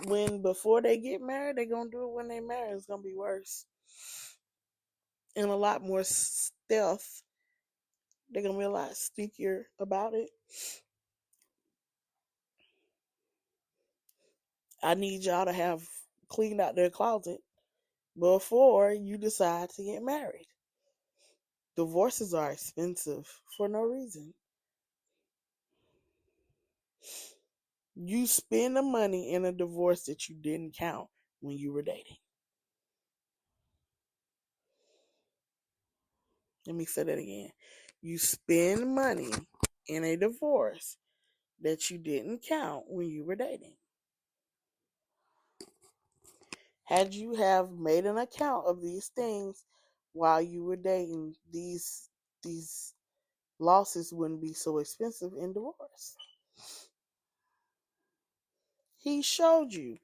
when before they get married, they're gonna do it when they marry. It's gonna be worse and a lot more stealth. They're gonna be a lot sneakier about it. I need y'all to have cleaned out their closet before you decide to get married. Divorces are expensive for no reason. You spend the money in a divorce that you didn't count when you were dating. Let me say that again. You spend money in a divorce that you didn't count when you were dating. Had you have made an account of these things while you were dating, these losses wouldn't be so expensive in divorce. He showed you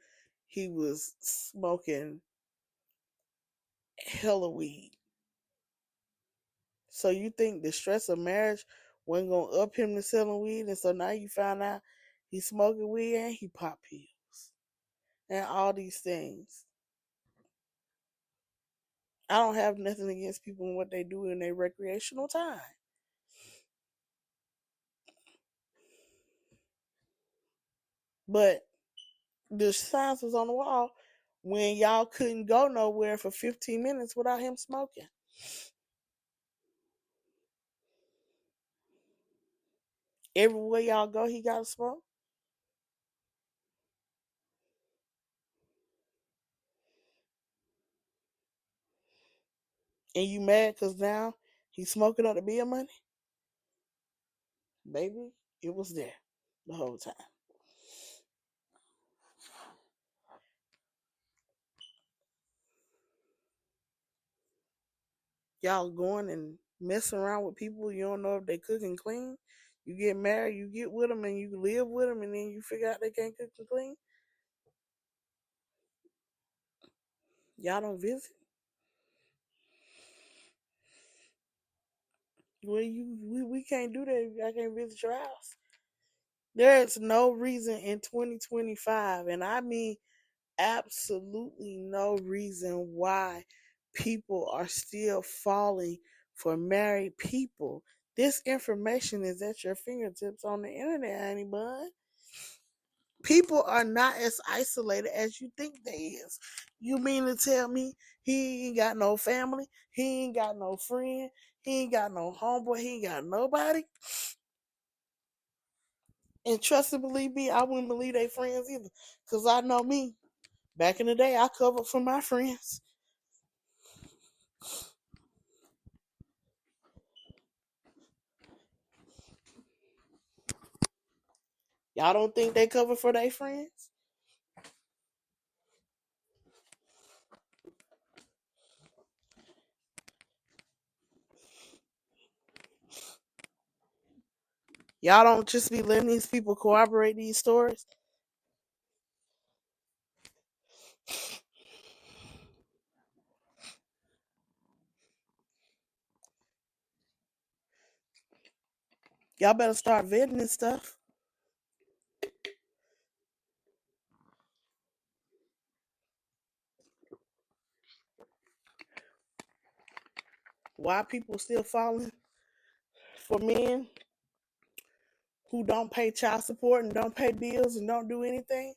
he was smoking hella weed. So you think the stress of marriage wasn't gonna up him to selling weed, and so now you found out he's smoking weed and he pop pills and all these things. I don't have nothing against people and what they do in their recreational time. But the signs was on the wall when y'all couldn't go nowhere for 15 minutes without him smoking. Everywhere y'all go, he got to smoke. And you mad because now he's smoking up the bill money? Baby, it was there the whole time. Y'all going and messing around with people you don't know if they cook and clean. You get married, you get with them, and you live with them, and then you figure out they can't cook and clean. Y'all don't visit. Well, we can't do that. I can't visit your house. There's no reason in 2025, and I mean absolutely no reason why people are still falling for married people. This information is at your fingertips on the internet, honey bun. People are not as isolated as you think they is. You mean to tell me he ain't got no family, he ain't got no friend, he ain't got no homeboy, he ain't got nobody? And trust and believe me, I wouldn't believe they friends either. Cause I know me. Back in the day, I covered for my friends. Y'all don't think they cover for their friends? Y'all don't just be letting these people corroborate these stories? Y'all better start vetting this stuff. Why people still falling for men who don't pay child support and don't pay bills and don't do anything?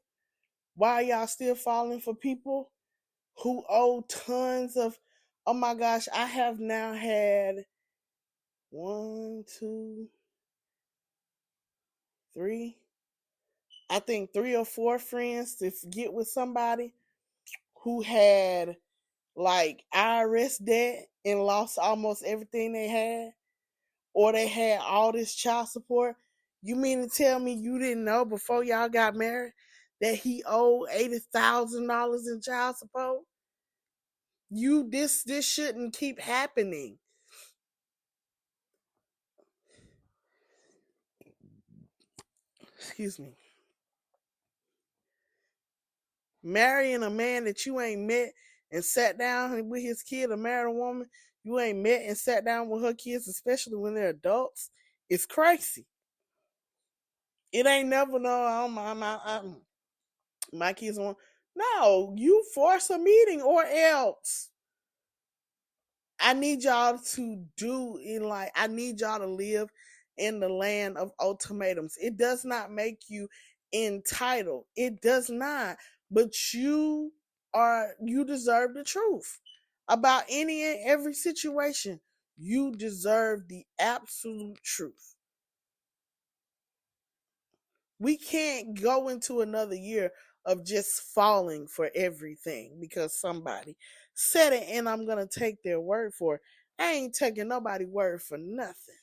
Why are y'all still falling for people who owe tons of? Oh my gosh, I have now had one, two, three, I think 3 or 4 friends to get with somebody who had like IRS debt and lost almost everything they had, or they had all this child support. You mean to tell me you didn't know before y'all got married that he owed $80,000 in child support? This shouldn't keep happening. Excuse me. Marrying a man that you ain't met and sat down with his kid, a married woman you ain't met and sat down with her kids, especially when they're adults, it's crazy. It ain't never no. Oh my kids want. No, you force a meeting or else. I need y'all to do in like I need y'all to live in the land of ultimatums. It does not make you entitled. It does not. But you deserve the truth about any and every situation. You deserve the absolute truth. We can't go into another year of just falling for everything because somebody said it and I'm going to take their word for it. I ain't taking nobody's word for nothing.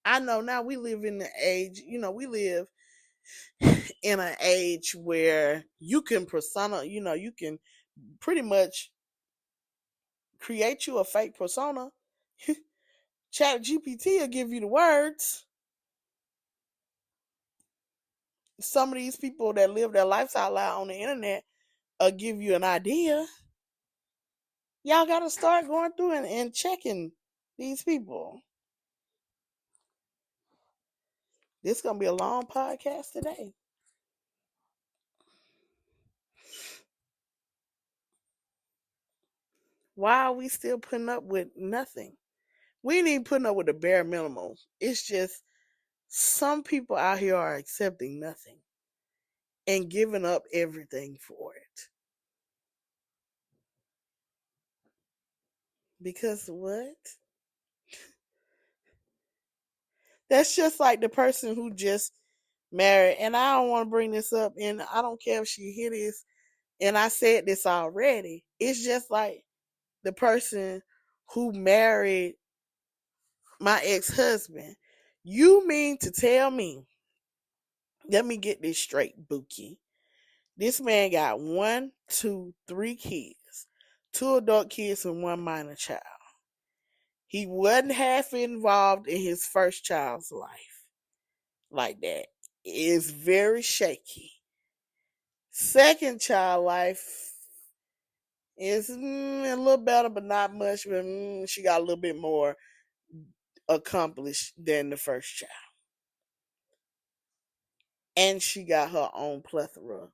I know now we live in the age, we live in an age where you can persona, you can pretty much create you a fake persona. Chat GPT will give you the words. Some of these people that live their lifestyle out on the internet will give you an idea. Y'all got to start going through and checking these people. This is going to be a long podcast today. Why are we still putting up with nothing? We ain't even putting up with the bare minimum. It's just some people out here are accepting nothing and giving up everything for it. Because what? That's just like the person who just married, and I don't want to bring this up, and I don't care if she hear this, and I said this already. It's just like the person who married my ex-husband. You mean to tell me, let me get this straight, Bookie. This man got 1, 2, 3 kids, 2 adult kids and 1 minor child. He wasn't half involved in his first child's life like that. It is very shaky. Second child life is a little better, but not much. But she got a little bit more accomplished than the first child. And she got her own plethora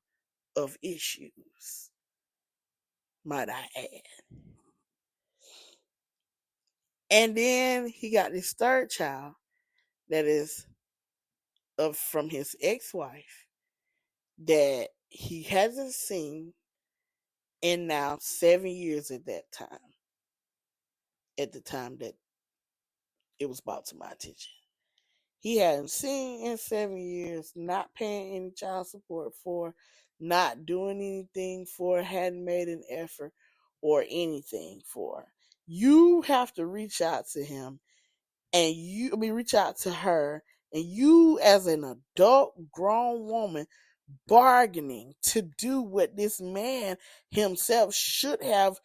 of issues, might I add. And then he got this third child that is from his ex-wife that he hasn't seen in now 7 years at the time that it was brought to my attention. He hadn't seen in 7 years, not paying any child support for, not doing anything for, hadn't made an effort. or anything for. You have to reach out to him and reach out to her, and you as an adult grown woman bargaining to do what this man himself should have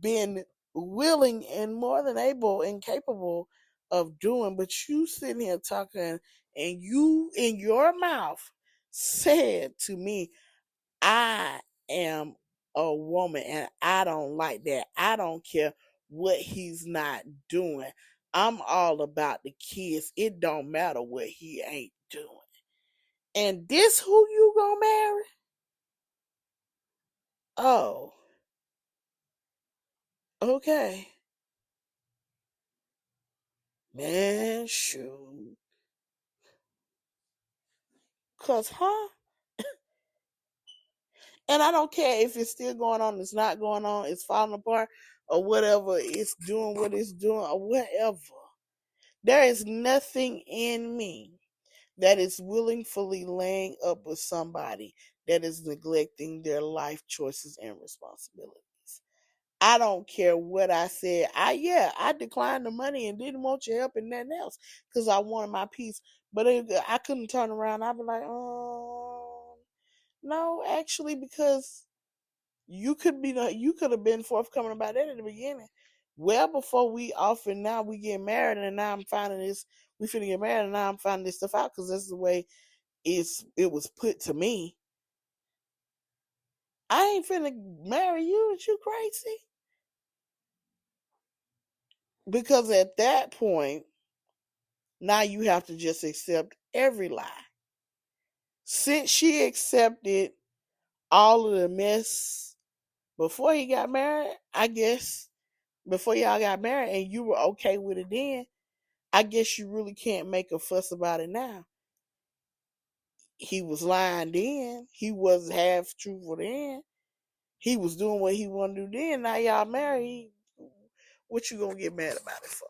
been willing and more than able and capable of doing, but you sitting here talking and you in your mouth said to me, I am a woman and I don't like that. I don't care what he's not doing. I'm all about the kids. It don't matter what he ain't doing. And this who you gonna marry? Oh, okay. Man, shoot. Cause and I don't care if it's still going on, it's not going on, it's falling apart, or whatever, it's doing what it's doing, or whatever. There is nothing in me that is willingly laying up with somebody that is neglecting their life choices and responsibilities. I don't care what I said. I declined the money and didn't want your help and nothing else because I wanted my peace. But I couldn't turn around. I'd be like, no, actually, because you could have been forthcoming about that in the beginning. Well, before we off and now we get married and now I'm finding this, we finna get married and now I'm finding this stuff out because that's the way it was put to me. I ain't finna marry you. Is you crazy? Because at that point, now you have to just accept every lie. Since she accepted all of the mess before he got married, I guess before y'all got married and you were okay with it then, I guess you really can't make a fuss about it now. He was lying then. He was half truthful then. He was doing what he wanted to do then. Now y'all married. What you gonna get mad about it for?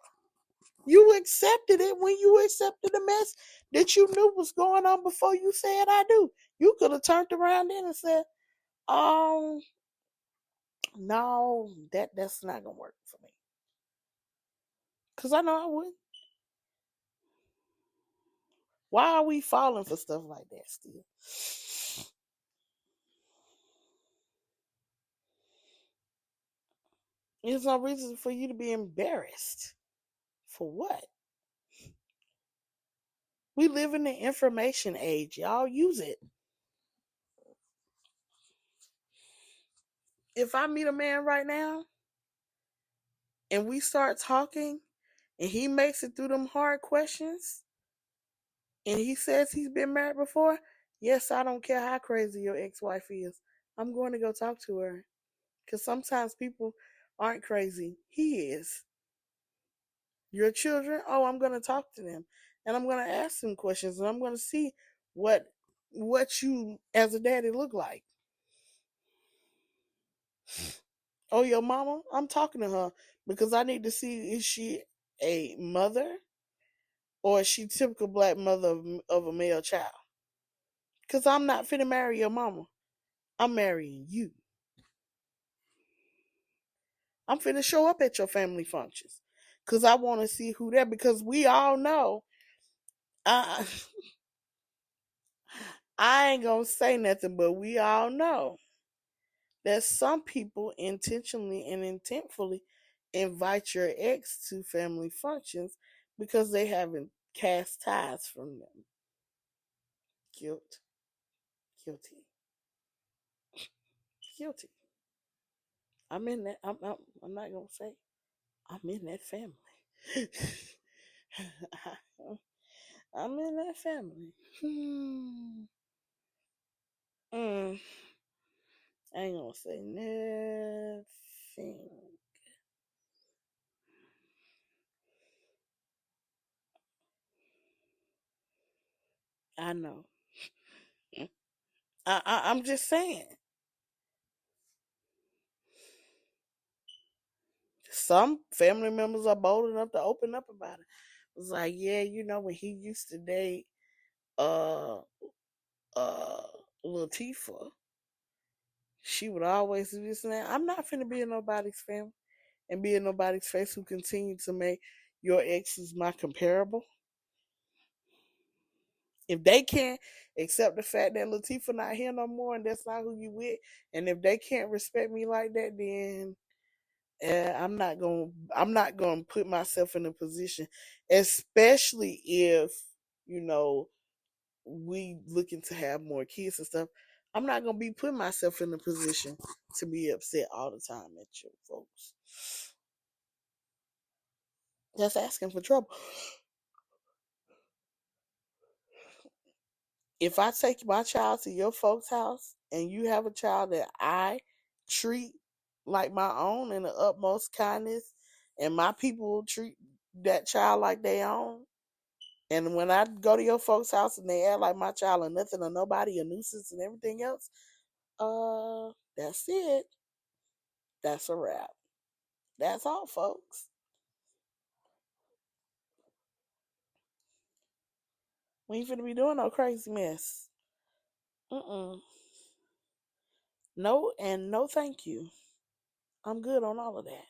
You accepted it when you accepted the mess that you knew was going on before you said I do. You could have turned around then and said, um, no, that's not gonna work for me. Cause I know I would. Why are we falling for stuff like that still? There's no reason for you to be embarrassed. For what? We live in the information age. Y'all use it. If I meet a man right now and we start talking and he makes it through them hard questions and he says he's been married before, yes, I don't care how crazy your ex-wife is. I'm going to go talk to her. Because sometimes people aren't crazy. He is. Your children, oh, I'm going to talk to them. And I'm going to ask them questions and I'm going to see what you as a daddy look like. Oh, your mama? I'm talking to her because I need to see, is she a mother or is she typical black mother of a male child? Because I'm not finna marry your mama. I'm marrying you. I'm finna show up at your family functions because I want to see who that. Because we all know, I I ain't gonna say nothing, but we all know that some people intentionally and intentfully invite your ex to family functions because they haven't cast ties from them. Guilt, guilty, guilty. I'm in that. I'm not gonna say I'm in that family. I'm in that family. Mm, I ain't gonna say nothing. I know. I'm just saying. Some family members are bold enough to open up about it. It's like, yeah, when he used to date uh uh Latifah, She would always do this and that. I'm not finna be in nobody's family and be in nobody's face who continue to make your exes my comparable. If they can't accept the fact that Latifah not here no more and that's not who you with, and if they can't respect me like that, then I'm not gonna put myself in a position, especially if you know we looking to have more kids and stuff. I'm not gonna be putting myself in a position to be upset all the time at you folks. That's asking for trouble. If I take my child to your folks' house and you have a child that I treat like my own in the utmost kindness, and my people treat that child like they own, and when I go to your folks' house and they act like my child or nothing or nobody, a nuisance and everything else, that's it. That's a wrap. That's all, folks. We ain't finna be doing no crazy mess. Mm-mm. No, and no thank you. I'm good on all of that.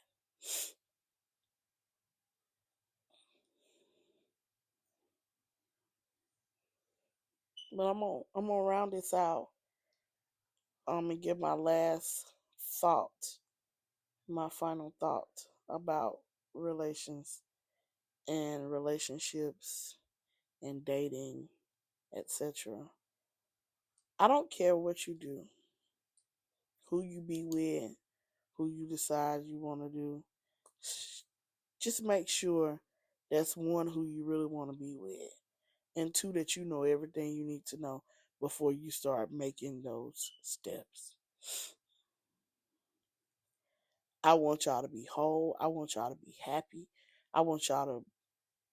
But I'm gonna round this out. And give my last thought, my final thought about relations and relationships and dating, etc. I don't care what you do, who you be with, who you decide you want to do. Just make sure that's one who you really want to be with, and two that you know everything you need to know before you start making those steps. I want y'all to be whole. I want y'all to be happy. I want y'all to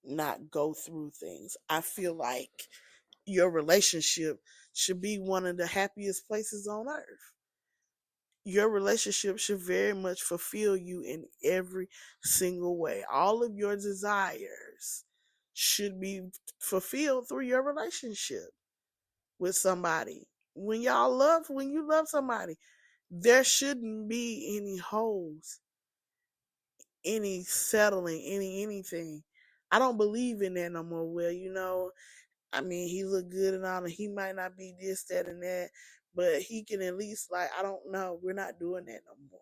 not go through things. I feel like your relationship should be one of the happiest places on earth. Your relationship should very much fulfill you in every single way. All of your desires should be fulfilled through your relationship with somebody. When you love somebody, there shouldn't be any holes, any settling, anything. I don't believe in that no more. Well, I mean, he look good and all, and he might not be this, that, and that, but he can at least, like, I don't know. We're not doing that no more.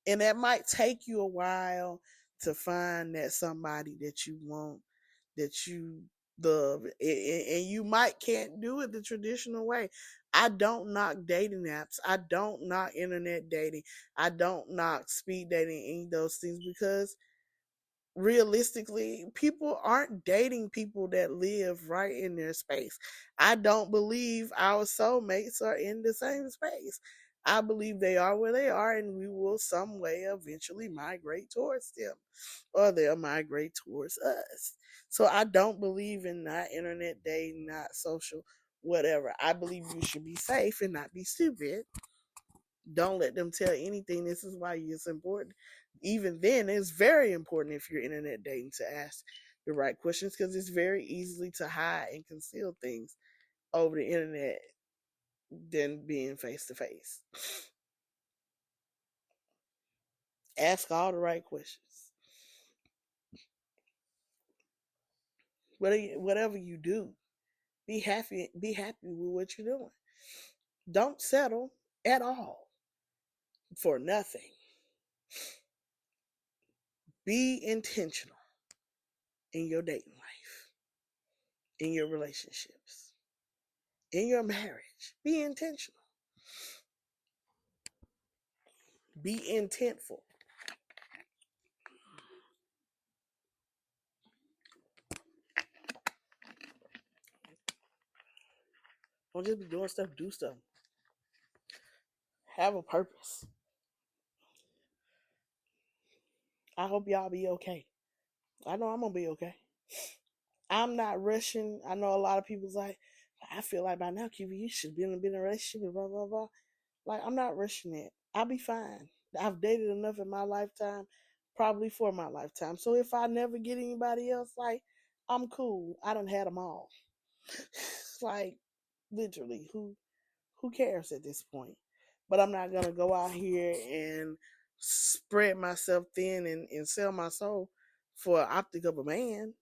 And that might take you a while to find that somebody that you want, that you love, and you might can't do it the traditional way. I don't knock dating apps. I don't knock internet dating. I don't knock speed dating, any of those things, because realistically, people aren't dating people that live right in their space. I don't believe our soulmates are in the same space. I believe they are where they are, and we will some way eventually migrate towards them, or they'll migrate towards us. So I don't believe in not internet dating, not social, whatever. I believe you should be safe and not be stupid. Don't let them tell anything. This is why it's important. Even then, it's very important if you're internet dating to ask the right questions, because it's very easily to hide and conceal things over the internet than being face to face. Ask all the right questions. Whatever you do, be happy. Be happy with what you're doing. Don't settle at all for nothing. Be intentional in your dating life, in your relationships, in your marriage. Be intentional. Be intentful. Don't just be doing stuff, do stuff. Have a purpose. I hope y'all be okay. I know I'm gonna be okay. I'm not rushing. I know a lot of people's like, I feel like by now, QB, you should be in a relationship and blah blah blah. Like, I'm not rushing it. I'll be fine. I've dated enough in my lifetime, probably for my lifetime. So if I never get anybody else, like, I'm cool. I done had them all. Like, literally, who cares at this point? but I'm not gonna go out here and spread myself thin and sell my soul for an optic of a man.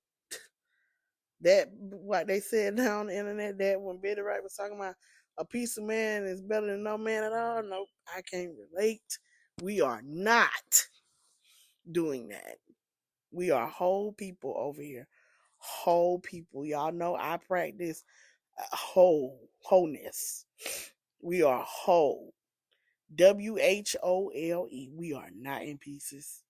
That what they said down on the internet, that when Betty Wright was talking about a piece of man is better than no man at all. Nope, I can't relate. We are not doing that. We are whole people over here. Whole people. Y'all know I practice wholeness. We are whole. WHOLE. We are not in pieces.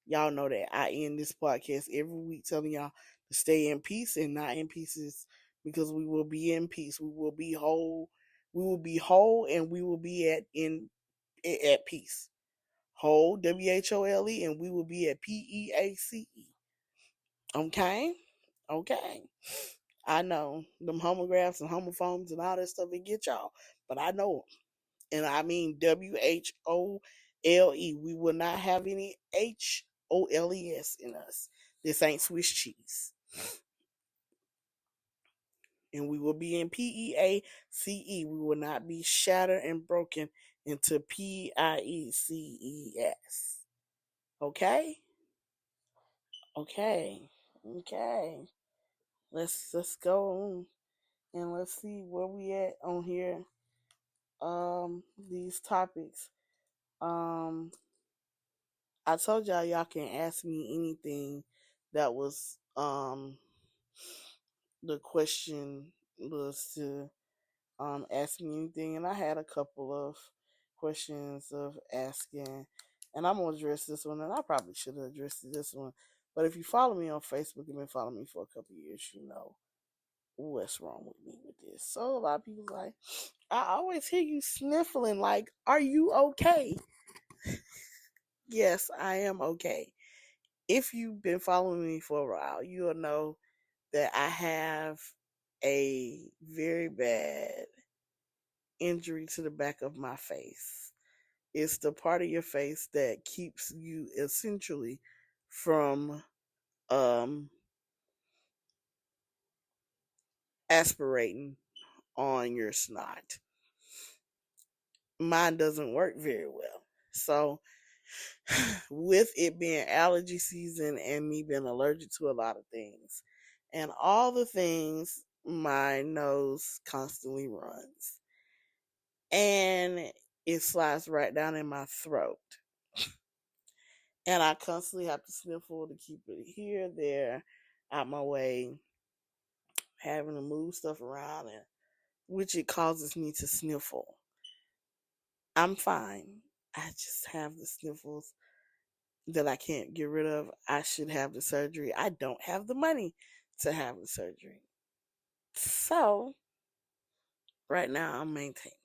Y'all know that I end this podcast every week telling y'all to stay in peace and not in pieces, because we will be in peace. We will be whole. We will be whole, and we will be at peace. Whole, WHOLE, and we will be at PEACE. Okay? Okay. I know them homographs and homophones and all that stuff it get y'all, but I know them. And I mean WHOLE. We will not have any HOLES in us. This ain't Swiss cheese. And we will be in PEACE. We will not be shattered and broken into PIECES. Okay? Okay. Okay. Let's go on and let's see where we at on here. These topics. Um I told y'all can ask me anything. That was the question was to ask me anything, and I had a couple of questions of asking, and I'm gonna address this one, and I probably should have addressed this one. But if you follow me on Facebook and been following me for a couple of years, you know what's wrong with me with this. So a lot of people like, I always hear you sniffling. Like, are you okay? Yes, I am okay. If you've been following me for a while, you'll know that I have a very bad injury to the back of my face. It's the part of your face that keeps you essentially from um aspirating on your snot. Mine doesn't work very well. So with it being allergy season and me being allergic to a lot of things and all the things my nose constantly runs, and it slides right down in my throat, and I constantly have to sniffle to keep it here, there, out my way, having to move stuff around, and which it causes me to sniffle. I'm fine. I just have the sniffles that I can't get rid of. I should have the surgery. I don't have the money to have the surgery. So, right now I'm maintaining.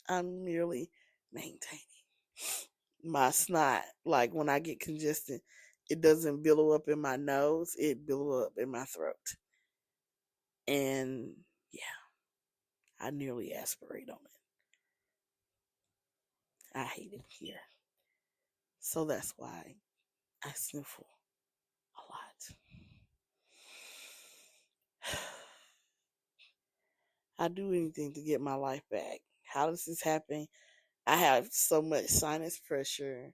I'm merely maintaining. My snot, like when I get congested, it doesn't billow up in my nose, it billow up in my throat. And yeah, I nearly aspirate on it. I hate it here. So that's why I sniffle a lot. I do anything to get my life back. How does this happen? I have so much sinus pressure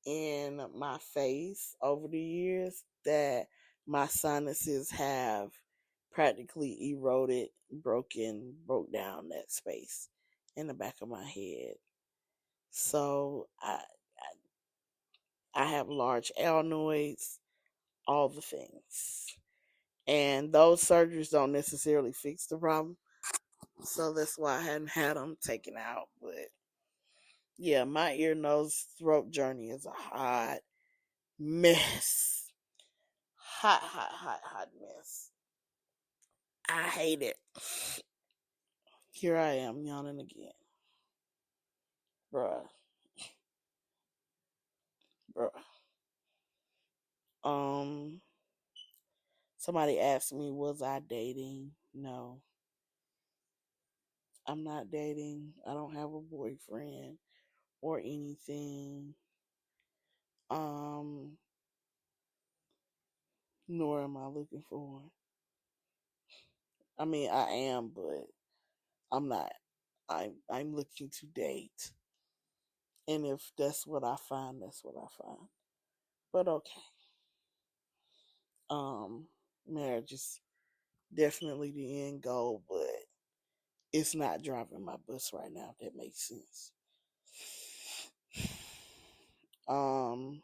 in my face over the years that my sinuses have practically eroded, broke down that space in the back of my head. So I have large alnoids, all the things. And those surgeries don't necessarily fix the problem. So that's why I hadn't had them taken out. But yeah, my ear, nose, throat journey is a hot mess. Hot mess. I hate it. Here I am yawning again. Bruh. Bruh. Um, Somebody asked me, was I dating? No, I'm not dating. I don't have a boyfriend or anything. Um, Nor am I looking for one. I mean, I am, but I'm not. I'm looking to date. And if that's what I find, that's what I find. But okay. Um, Marriage is definitely the end goal, but it's not driving my bus right now, if that makes sense. Um,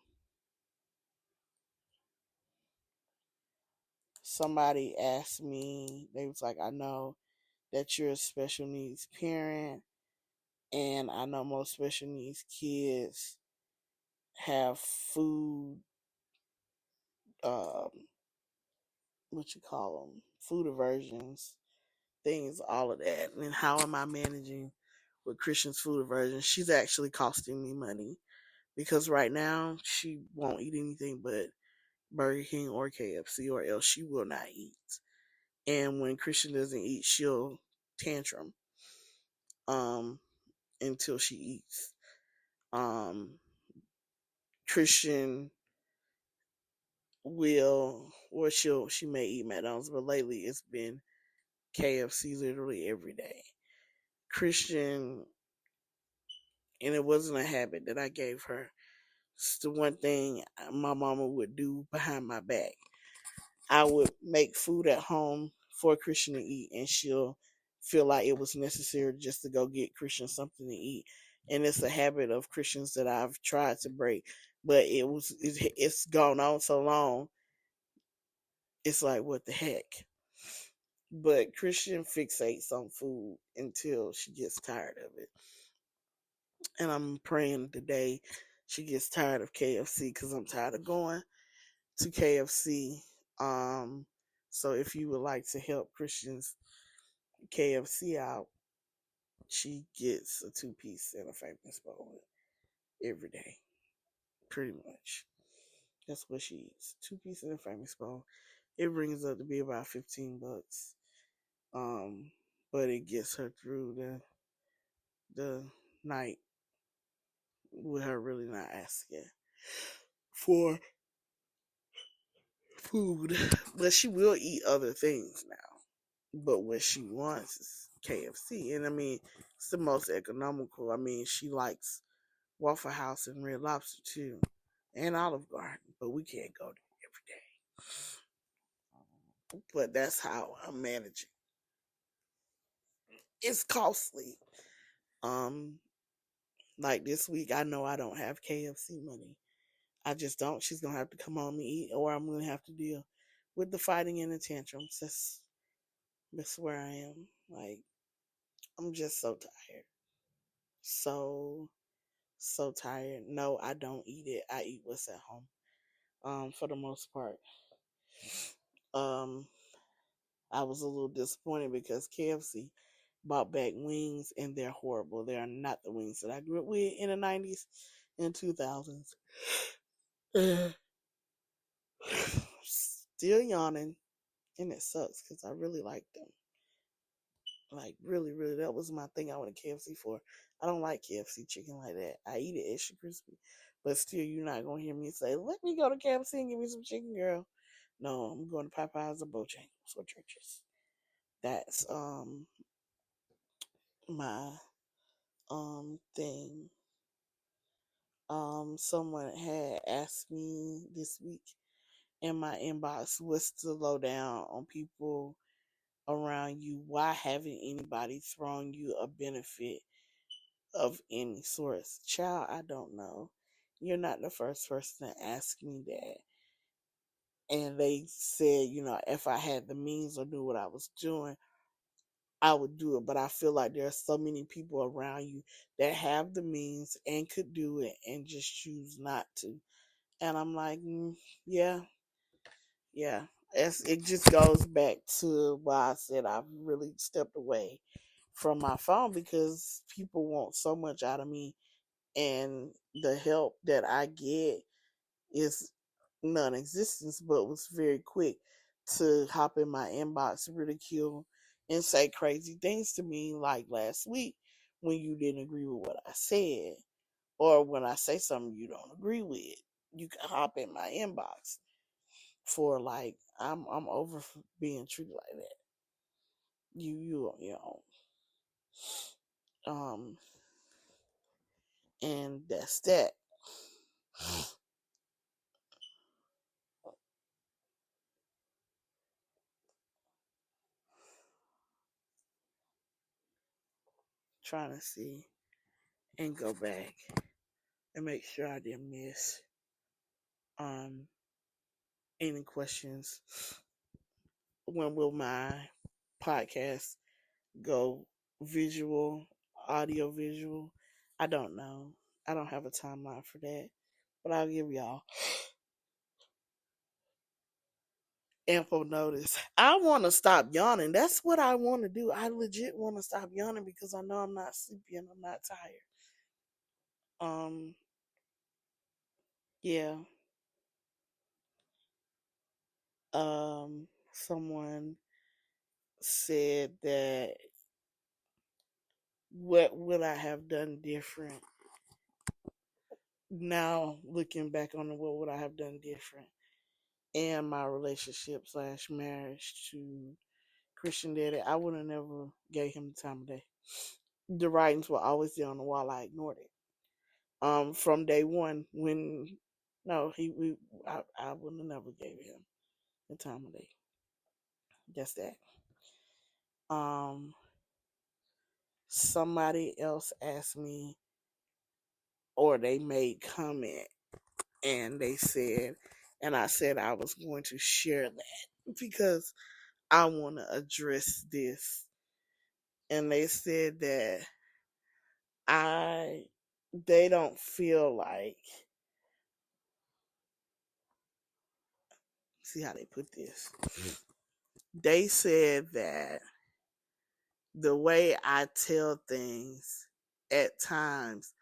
Somebody asked me, they was like, I know that you're a special needs parent, and I know most special needs kids have food, um, what you call them, food aversions, things, all of that. And how am I managing with Christian's food aversion? She's actually costing me money because right now she won't eat anything but Burger King or KFC, or else she will not eat. And when Christian doesn't eat, she'll tantrum um until she eats. Um Christian will, or she may eat McDonald's, but lately it's been KFC literally every day. Christian, and it wasn't a habit that I gave her. It's the one thing my mama would do behind my back. I would make food at home for Christian to eat, and she'll feel like it was necessary just to go get Christian something to eat. And it's a habit of Christians that I've tried to break, but it's gone on so long. It's like, what the heck? But Christian fixates on food until she gets tired of it. And I'm praying today she gets tired of KFC, because I'm tired of going to KFC. Um, so if you would like to help Christian's KFC out, she gets a 2-piece and a famous bowl every day, pretty much. That's what she eats: 2-piece and a famous bowl. It brings up to be about $15. Um, but it gets her through the night with her really not asking for food. But she will eat other things now. But what she wants is KFC. And I mean, it's the most economical. I mean, she likes Waffle House and Red Lobster too, and Olive Garden. But we can't go there every day. But that's how I'm managing. It's costly. Um, like this week, I know I don't have KFC money. I just don't. She's gonna have to come home and eat, or I'm gonna have to deal with the fighting and the tantrums. That's where I am. Like, I'm just so tired. So so tired. No, I don't eat it. I eat what's at home. For the most part. Um, I was a little disappointed because KFC bought back wings, and they're horrible. They are not the wings that I grew up with in the 90s and 2000s. Still yawning, and it sucks because I really like them. Like, really, really, that was my thing I went to KFC for. I don't like KFC chicken like that. I eat it extra crispy. But still, you're not going to hear me say, let me go to KFC and give me some chicken, girl. No, I'm going to Popeyes or Bojangles or Churches. That's my thing. Someone had asked me this week in my inbox, what's the lowdown on people around you? Why haven't anybody thrown you a benefit of any sort? Child, I don't know. You're not the first person to ask me that. And they said, if I had the means or knew what I was doing, I would do it. But I feel like there are so many people around you that have the means and could do it and just choose not to. And I'm like, yeah, yeah. It just goes back to why I said I've really stepped away from my phone, because people want so much out of me, and the help that I get is non-existent, but was very quick to hop in my inbox, ridicule, and say crazy things to me, like last week when you didn't agree with what I said, or when I say something you don't agree with. You can hop in my inbox for, like, I'm over being treated like that. You on your own. Um, and that's that. Trying to see and go back and make sure I didn't miss um any questions. When will my podcast go visual, audio visual? I don't know. I don't have a timeline for that, but I'll give y'all ample notice. I want to stop yawning. That's what I want to do. I legit want to stop yawning because I know I'm not sleepy and I'm not tired. Um, yeah. Someone said that what would I have done different? Now looking back on it, what would I have done different in my relationship slash marriage to Christian Daddy? I would have never gave him the time of day. The writings were always there on the wall. I ignored it. From day one, when no, I would have never gave him the time of day. That's that. Um, Somebody else asked me, or they made comment, and they said, and I said I was going to share that because I want to address this. And they said that I, they don't feel like, see how they put this. They said that the way I tell things at times,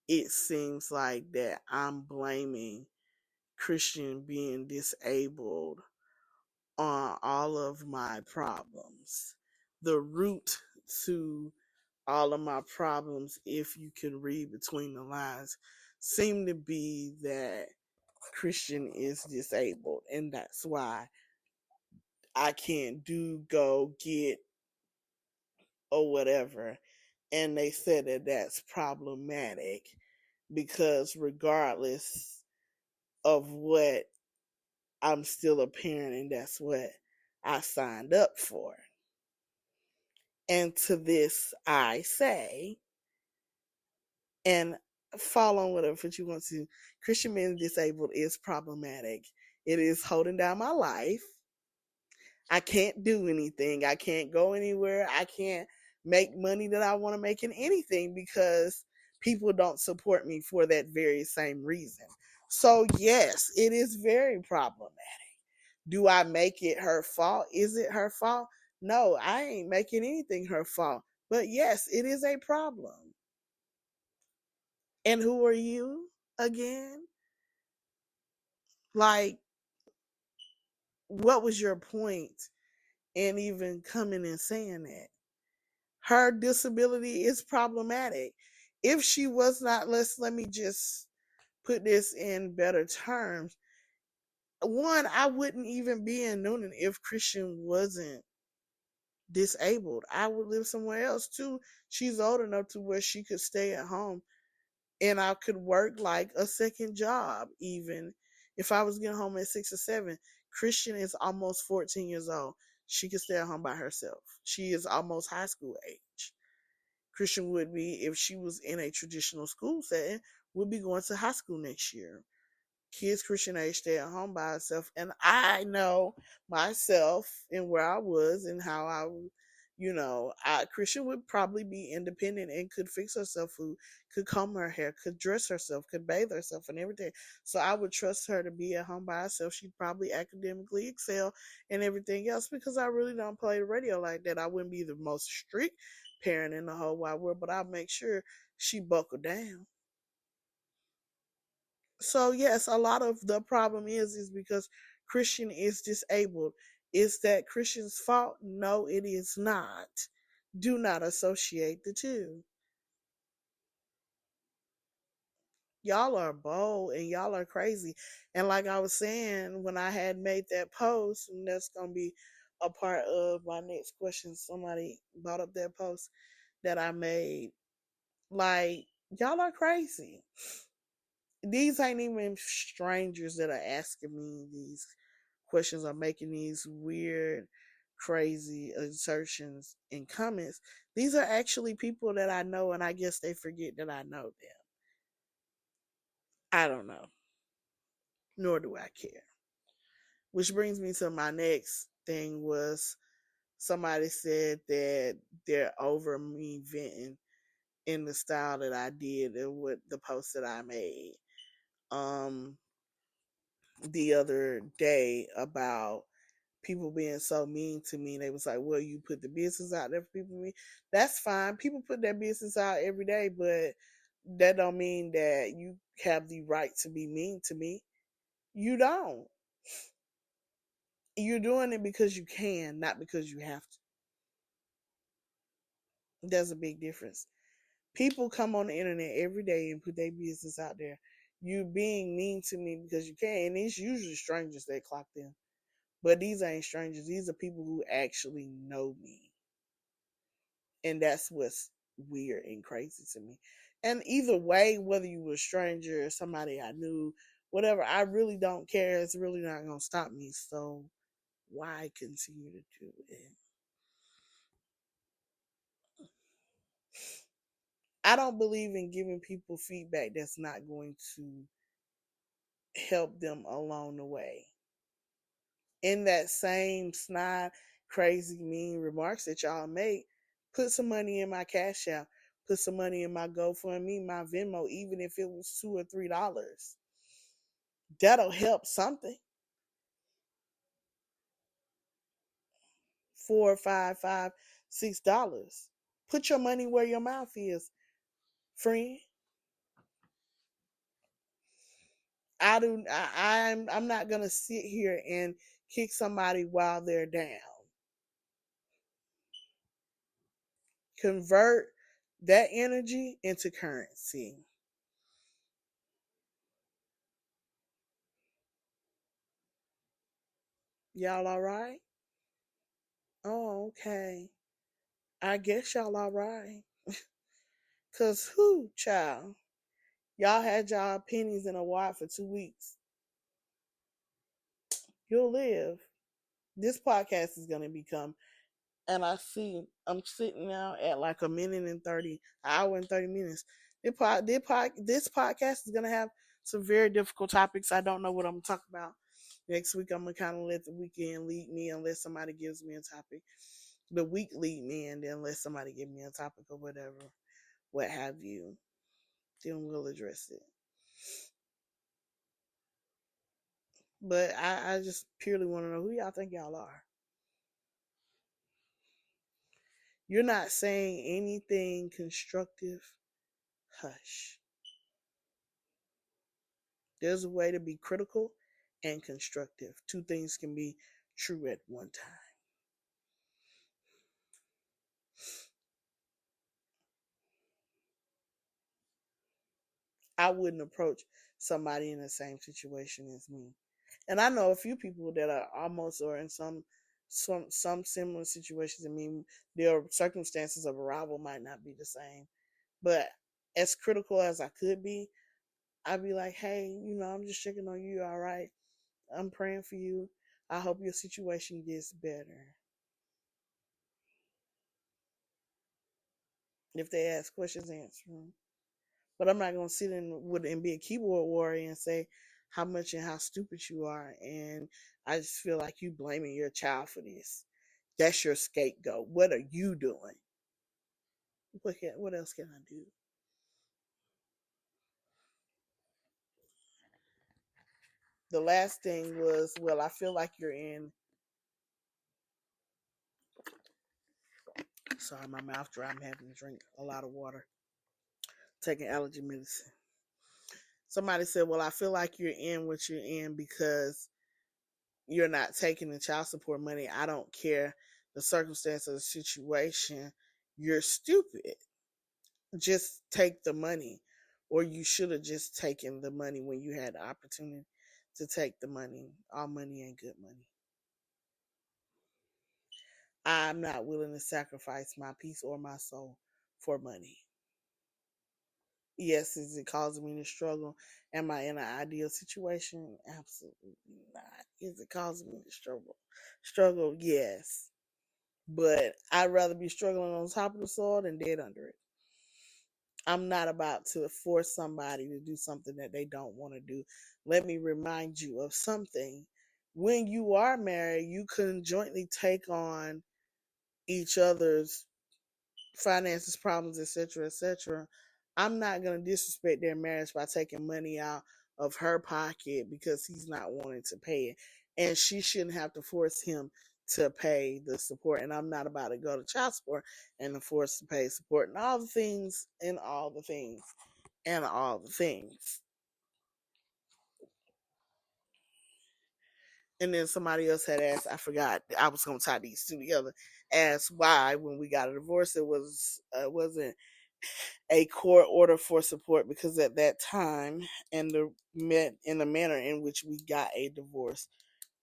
it seems like that I'm blaming Christian being disabled on all of my problems. The root to all of my problems, if you can read between the lines, seem to be that Christian is disabled, and that's why I can't do, go, get, or whatever. And they said that that's problematic because regardless of what, I'm still a parent, and that's what I signed up for. And to this I say, and follow on whatever you want to, Christian men disabled is problematic. It is holding down my life. I can't do anything. I can't go anywhere. I can't make money that I want to make in anything because people don't support me for that very same reason. So yes, it is very problematic. Do I make it her fault? Is it her fault? No, I ain't making anything her fault. But yes, it is a problem. And who are you again? Like, what was your point in even coming and saying that? Her disability is problematic. If she was not, let me just put this in better terms. One, I wouldn't even be in Noonan if Christian wasn't disabled. I would live somewhere else too. She's old enough to where she could stay at home and I could work like a second job even if I was getting home at 6 or 7. Christian is almost 14 years old. She could stay at home by herself. She is almost high school age. Christian would be, if she was in a traditional school setting, would be going to high school next year. Kids Christian age stay at home by herself. And I know myself and where I was and how I, Christian would probably be independent and could fix herself food, could comb her hair, could dress herself, could bathe herself and everything. So I would trust her to be at home by herself. She'd probably academically excel and everything else because I really don't play the radio like that. I wouldn't be the most strict parent in the whole wide world, but I'll make sure she buckled down. So yes, a lot of the problem is because Christian is disabled. Is that Christian's fault? No, it is not. Do not associate the two. Y'all are bold and y'all are crazy. And like I was saying when I had made that post, and that's gonna be a part of my next question. Somebody brought up that post. that I made. Like, y'all are crazy. These ain't even strangers that are asking me these questions or making these weird, crazy assertions in comments. These are actually people that I know, and I guess they forget that I know them. I don't know, nor do I care. Which brings me to my next thing was somebody said that they're over me venting in the style that I did and with the post that I made um the other day about people being so mean to me. They was like, well, you put the business out there for people to me. That's fine. People put their business out every day, but that don't mean that you have the right to be mean to me. You don't. You're doing it because you can, not because you have to. There's a big difference. People come on the internet every day and put their business out there. You being mean to me because you can, and it's usually strangers that clock them. But these ain't strangers. These are people who actually know me. And that's what's weird and crazy to me. And either way, whether you were a stranger or somebody I knew, whatever, I really don't care. It's really not going to stop me. So why continue to do it? I don't believe in giving people feedback that's not going to help them along the way. In that same snide, crazy, mean remarks that y'all make, put some money in my Cash App, put some money in my GoFundMe, my Venmo, even if it was $2 or $3. That'll help something. 4, 5, 5, $6. Put your money where your mouth is, friend. I'm not gonna sit here and kick somebody while they're down. Convert that energy into currency. Y'all all right? Oh, okay. I guess y'all all right. Cause who, child? Y'all had y'all pennies in a wad for 2 weeks. You'll live. This podcast is gonna become, and I see I'm sitting now at like a minute and 30, hour and 30 minutes. This podcast is gonna have some very difficult topics. I don't know what I'm gonna talk about. Next week I'm gonna kind of let the weekend lead me unless somebody gives me a topic. The week lead me, and then let somebody give me a topic or whatever, what have you. Then we'll address it. But I just purely want to know who y'all think y'all are. You're not saying anything constructive. Hush. There's a way to be critical and constructive. Two things can be true at one time. I wouldn't approach somebody in the same situation as me. And I know a few people that are almost or in some similar situations. I mean, their circumstances of arrival might not be the same. But as critical as I could be, I'd be like, hey, I'm just checking on you, all right? I'm praying for you. I hope your situation gets better. If they ask questions, answer them. But I'm not gonna sit and be a keyboard warrior and say how much and how stupid you are. And I just feel like you blaming your child for this. That's your scapegoat. What are you doing? What else can I do? The last thing was, well, I feel like you're in. Sorry, my mouth dry. I'm having to drink a lot of water. Taking allergy medicine. Somebody said, well, I feel like you're in what you're in because you're not taking the child support money. I don't care the circumstance of the situation. You're stupid. Just take the money. Or you should have just taken the money when you had the opportunity to take the money. All money ain't good money. I'm not willing to sacrifice my peace or my soul for money. Yes, is it causing me to struggle? Am I in an ideal situation? Absolutely not. Is it causing me to struggle? Struggle, yes. But I'd rather be struggling on top of the soil than dead under it. I'm not about to force somebody to do something that they don't want to do. Let me remind you of something. When you are married, you can jointly take on each other's finances, problems, etc., etc. I'm not gonna disrespect their marriage by taking money out of her pocket because he's not wanting to pay it, and she shouldn't have to force him to pay the support. And I'm not about to go to child support and the force to pay support and all the things and all the things and all the things. And then somebody else had asked, I forgot, I was gonna tie these two together. Asked why when we got a divorce it wasn't a court order for support, because at that time and in the manner in which we got a divorce,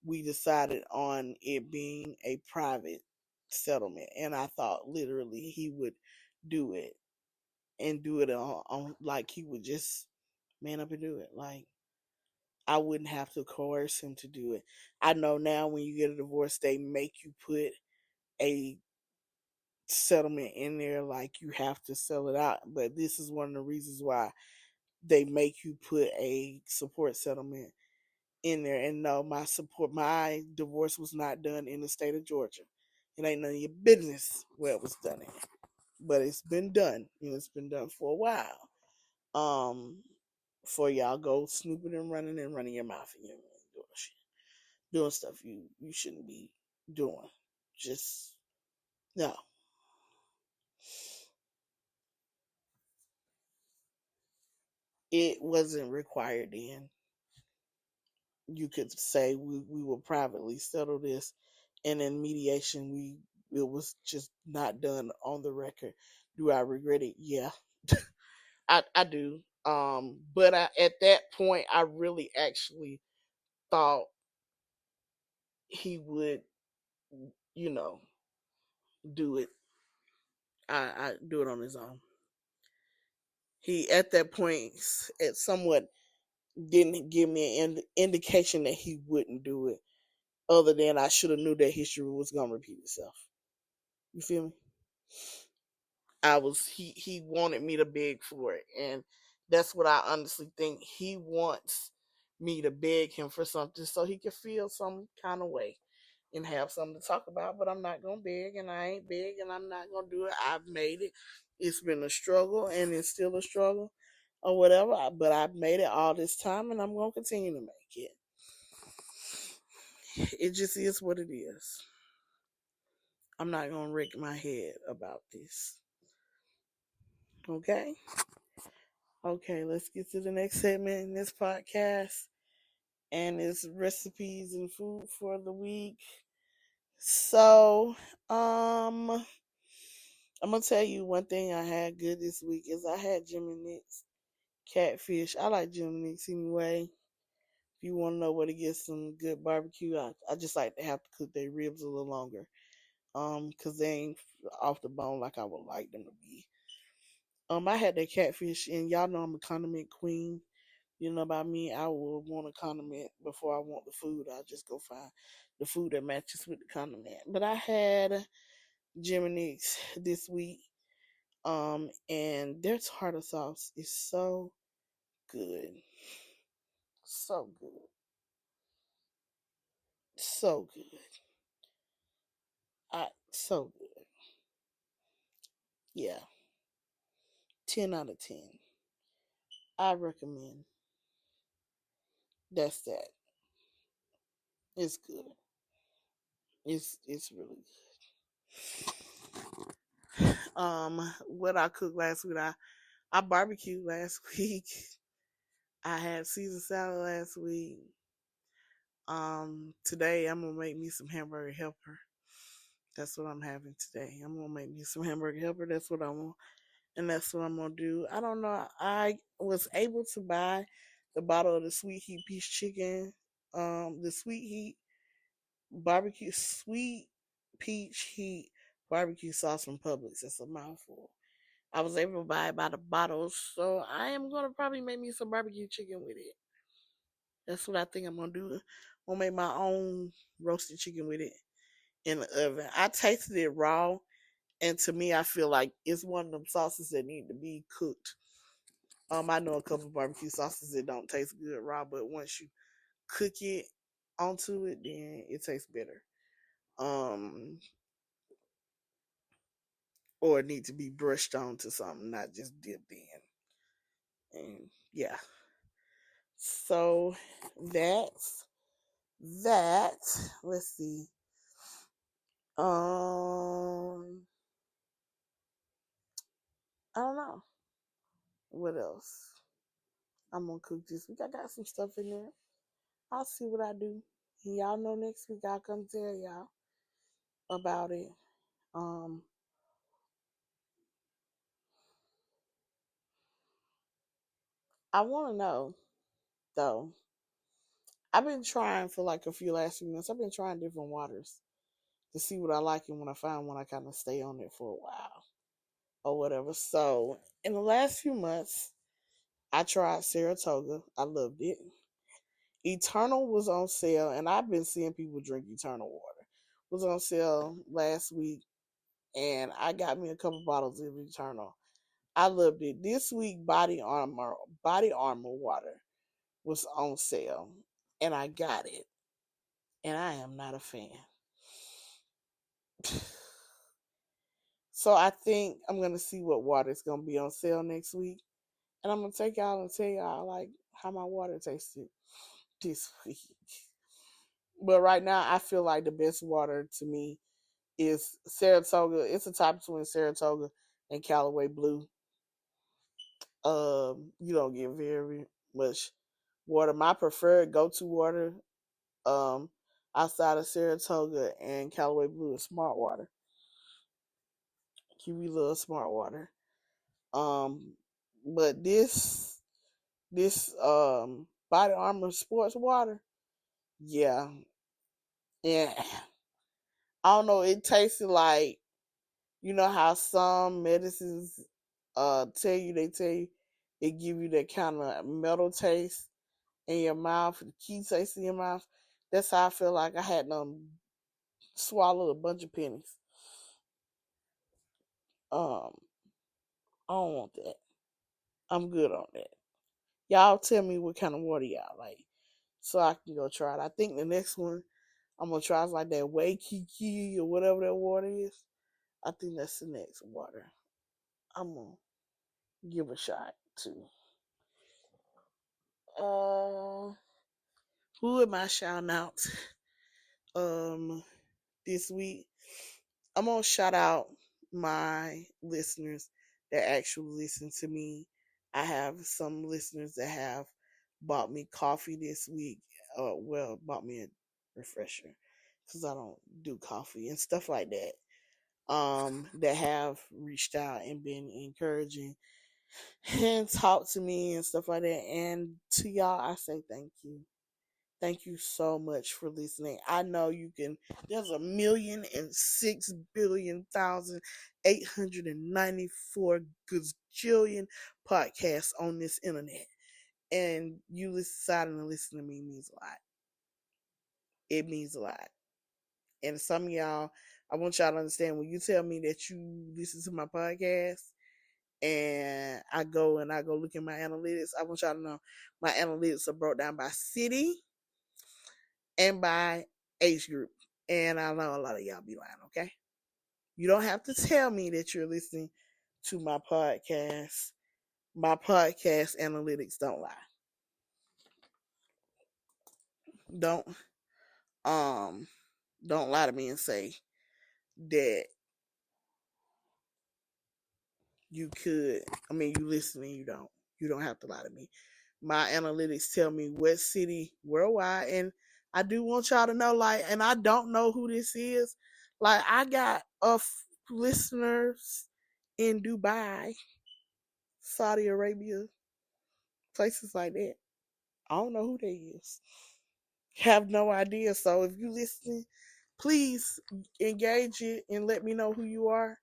we decided on it being a private settlement, and I thought literally he would do it and do it on like he would just man up and do it. Like I wouldn't have to coerce him to do it. I know now when you get a divorce, they make you put a settlement in there, like you have to sell it out. But this is one of the reasons why they make you put a support settlement in there. And no, my divorce was not done in the state of Georgia. It ain't none of your business where it was done in, but it's been done. It's been done for a while. Um, for y'all go snooping and running your mouth and doing shit, doing stuff you shouldn't be doing. Just no. It wasn't required then. You could say we will privately settle this, and in mediation it was just not done on the record. Do I regret it? Yeah. I do. But at that point I really actually thought he would, you know, do it. I do it on his own. He at that point it somewhat didn't give me an indication that he wouldn't do it, other than I should have knew that history was gonna repeat itself. You feel me? He wanted me to beg for it, and that's what I honestly think. He wants me to beg him for something so he can feel some kind of way and have something to talk about. But I'm not gonna beg, and I ain't beg, and I'm not gonna do it. I've made it. It's been a struggle, and it's still a struggle, or whatever. But I've made it all this time, and I'm gonna continue to make it. It just is what it is. I'm not gonna wreck my head about this. Okay. Okay, let's get to the next segment in this podcast, and it's recipes and food for the week. So, I'm gonna tell you one thing I had good this week is I had Jimmy Nick's catfish. I like Jimmy Nick's anyway. If you want to know where to get some good barbecue, I just like to have to cook their ribs a little longer, cause they ain't off the bone like I would like them to be. I had that catfish, and y'all know I'm a condiment queen. You know about me, I will want a condiment before I want the food. I just go find the food that matches with the condiment. But I had Jimmy's this week, and their tartar sauce is so good, so good, so good. So good. Yeah, 10 out of 10. I recommend. That's that. It's good. It's really good. What I cooked last week, I barbecued last week. I had Caesar salad last week. Today I'm gonna make me some hamburger helper. That's what I'm having today. I'm gonna make me some hamburger helper. That's what I want, and that's what I'm gonna do. I don't know. I was able to buy the bottle of the sweet heat peach chicken, the sweet heat barbecue, sweet peach heat barbecue sauce from Publix. That's a mouthful. I was able to buy it by the bottles, so I am gonna probably make me some barbecue chicken with it. That's what I think I'm gonna do. I'm gonna make my own roasted chicken with it in the oven. I tasted it raw, and to me, I feel like it's one of them sauces that need to be cooked. I know a couple of barbecue sauces that don't taste good raw, but once you cook it onto it, then it tastes better. Um, or it need to be brushed onto something, not just dipped in. And yeah, so that's that. Let's see. I don't know what else I'm gonna cook this week. I got some stuff in there. I'll see what I do. And y'all know next week I'll come tell y'all about it. Um, I want to know though. I've been trying for like a few last few months. I've been trying different waters to see what I like, and when I find one, I kind of stay on it for a while or whatever. So in the last few months, I tried Saratoga. I loved it. Eternal was on sale, and I've been seeing people drink Eternal water. Was on sale last week, and I got me a couple bottles of Eternal. I loved it. This week, Body Armor water was on sale, and I got it, and I am not a fan. So I think I'm gonna see what water is gonna be on sale next week, and I'm gonna take y'all and tell y'all like how my water tasted this week. But right now, I feel like the best water to me is Saratoga. It's a top between Saratoga and Callaway Blue. You don't get very much water. My preferred go-to water, um, outside of Saratoga and Callaway Blue is Smart Water. Kiwi love Smart Water. Um, but this Body Armor Sports Water, yeah, yeah. I don't know. It tasted like, you know how some medicines tell you it give you that kind of metal taste in your mouth, the key taste in your mouth. That's how I feel like I had swallowed a bunch of pennies. Um, I don't want that. I'm good on that. Y'all tell me what kind of water y'all like, so I can go try it. I think the next one I'm gonna try is like that Waikiki or whatever that water is. I think that's the next water I'm gonna give a shot to. Uh, who am I shouting out? Um, this week I'm gonna shout out my listeners that actually listen to me. I have some listeners that have bought me coffee this week. Well, bought me a refresher because I don't do coffee and stuff like that. That have reached out and been encouraging and talked to me and stuff like that. And to y'all, I say thank you. Thank you so much for listening. I know you can. There's 1,006,000,894 gazillion podcasts on this internet, and you deciding to listen to me means a lot. It means a lot. And some of y'all, I want y'all to understand when you tell me that you listen to my podcast, and I go look at my analytics. I want y'all to know my analytics are broke down by city and by age group. And I know a lot of y'all be lying, okay? You don't have to tell me that you're listening to my podcast. My podcast analytics don't lie. Don't um don't lie to me and say that you could. I mean, you listening, you don't. You don't have to lie to me. My analytics tell me what city worldwide, and I do want y'all to know, like, and I don't know who this is. Like, I got listeners in Dubai, Saudi Arabia, places like that. I don't know who they is. Have no idea. So if you listening, please engage it and let me know who you are.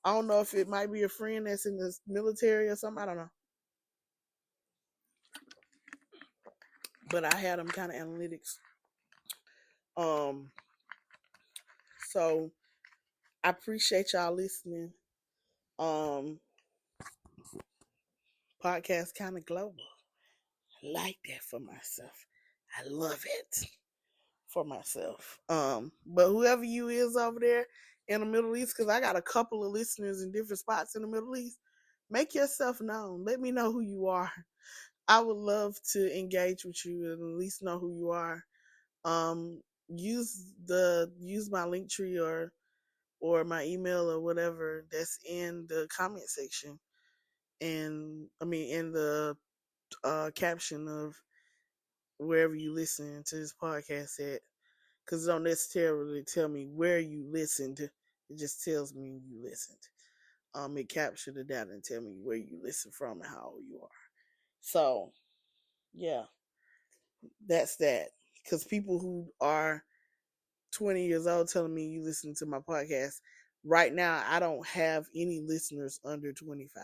I don't know if it might be a friend that's in the military or something. I don't know. But I had them kind of analytics. Um, so I appreciate y'all listening. Um, Podcast kind of global. I like that for myself. I love it for myself. But whoever you is over there in the Middle East, because I got a couple of listeners in different spots in the Middle East, make yourself known. Let me know who you are. I would love to engage with you and at least know who you are. Um, use my link tree or my email or whatever that's in the comment section, and I mean in the caption of wherever you listen to this podcast at, because it don't necessarily tell me where you listened. It just tells me you listened. It captured the data and tell me where you listen from and how old you are. So yeah, that's that. Because people who are 20 years old telling me you listen to my podcast, right now I don't have any listeners under 25,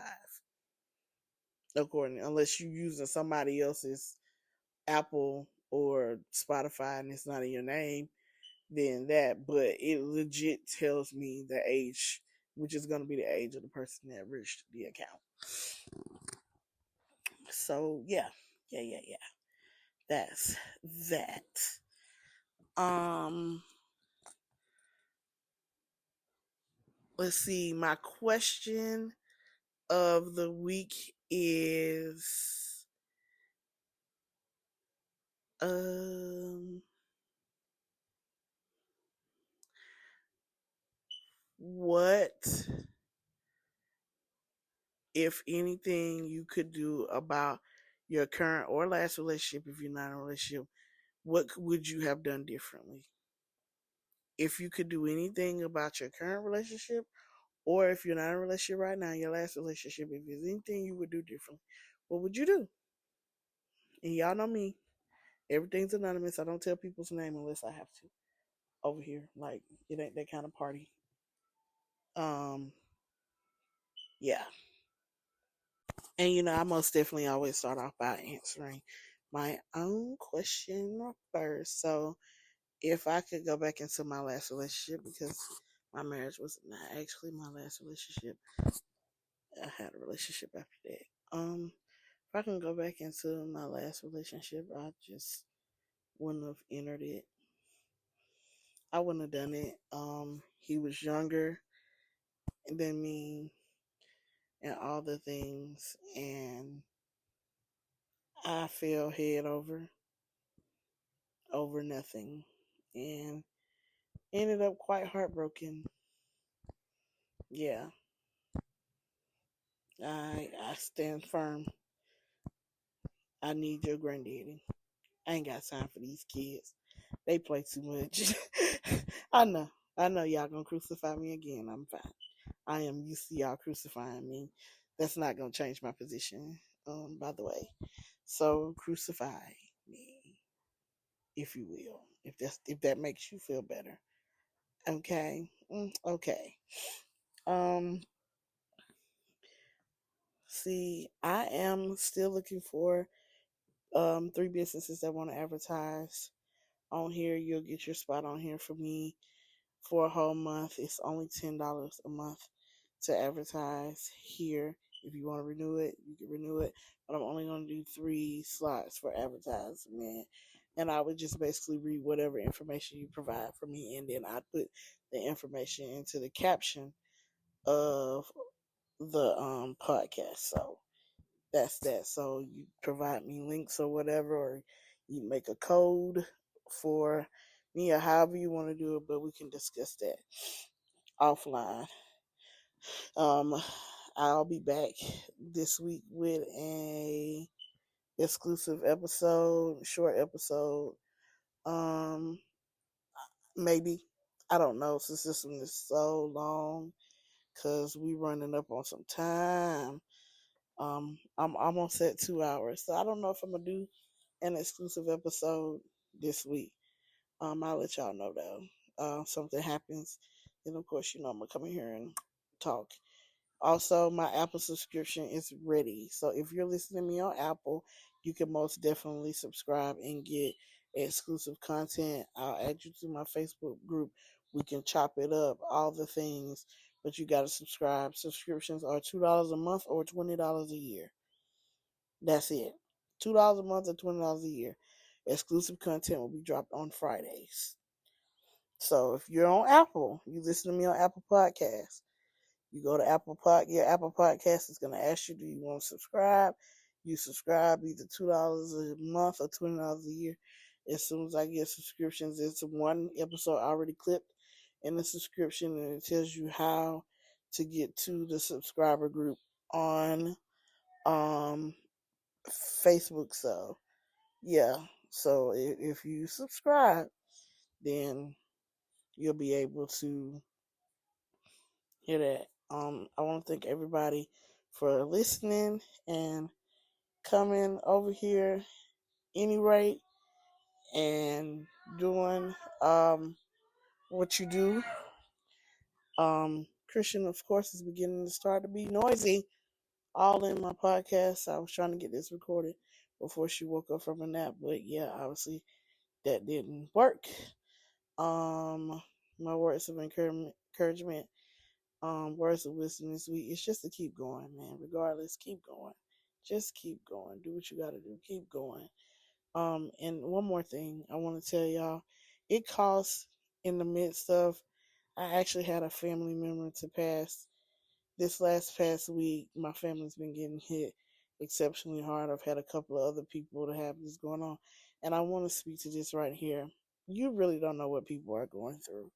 according, unless you're using somebody else's Apple or Spotify and it's not in your name, then that. But it legit tells me the age, which is going to be the age of the person that reached the account. So yeah. That's that. Um, let's see. My question of the week is um what, if anything, you could do about your current or last relationship, if you're not in a relationship, what would you have done differently? If you could do anything about your current relationship, or if you're not in a relationship right now, your last relationship, if there's anything you would do differently, what would you do? And y'all know me, everything's anonymous. I don't tell people's name unless I have to over here. Like, it ain't that kind of party. Um, yeah. And I most definitely always start off by answering my own question first. So if I could go back into my last relationship, because my marriage was not actually my last relationship. I had a relationship after that. If I can go back into my last relationship, I just wouldn't have entered it. I wouldn't have done it. He was younger than me and all the things, and I fell head over nothing, and ended up quite heartbroken. Yeah, I stand firm. I need your granddaddy. I ain't got time for these kids. They play too much. I know. I know y'all gonna crucify me again. I'm fine. I am used to y'all crucifying me. That's not gonna change my position. By the way. So crucify me, if you will. If that makes you feel better. Okay. Okay. Um See, I am still looking for 3 businesses that want to advertise on here. You'll get your spot on here for me for a whole month. It's only $10 a month to advertise here. If you want to renew it, you can renew it. But I'm only going to do 3 slots for advertisement. And I would just basically read whatever information you provide for me. And then I put the information into the caption of the podcast. So that's that. So you provide me links or whatever, or you make a code for me, or however you want to do it, but we can discuss that offline. Um, I'll be back this week with a exclusive episode, short episode. Um, Maybe, I don't know, since this one is so long, cause we running up on some time. I'm almost at 2 hours, so I don't know if I'm gonna do an exclusive episode this week. I'll let y'all know though. Something happens, then of course I'm gonna come in here and talk. Also, my Apple subscription is ready. So if you're listening to me on Apple, you can most definitely subscribe and get exclusive content. I'll add you to my Facebook group. We can chop it up, all the things. But you got to subscribe. Subscriptions are $2 a month or $20 a year. That's it. $2 a month or $20 a year. Exclusive content will be dropped on Fridays. So if you're on Apple, you listen to me on Apple Podcasts. You go to your Apple Podcast is gonna ask you, do you want to subscribe? You subscribe either $2 a month or $20 a year. As soon as I get subscriptions, it's one episode already clipped in the subscription, and it tells you how to get to the subscriber group on um Facebook. So yeah, so if you subscribe, then you'll be able to hear that. I want to thank everybody for listening and coming over here any rate and doing what you do. Christian, of course, is beginning to start to be noisy all in my podcast. I was trying to get this recorded before she woke up from a nap, but yeah, obviously that didn't work. My words of encouragement, words of wisdom this week is just to keep going, man. Regardless, keep going. Just keep going. Do what you gotta do. Keep going. And one more thing I want to tell y'all, it costs in the midst of. I actually had a family member to pass this past week. My family's been getting hit exceptionally hard. I've had a couple of other people to have this going on, and I want to speak to this right here. You really don't know what people are going through.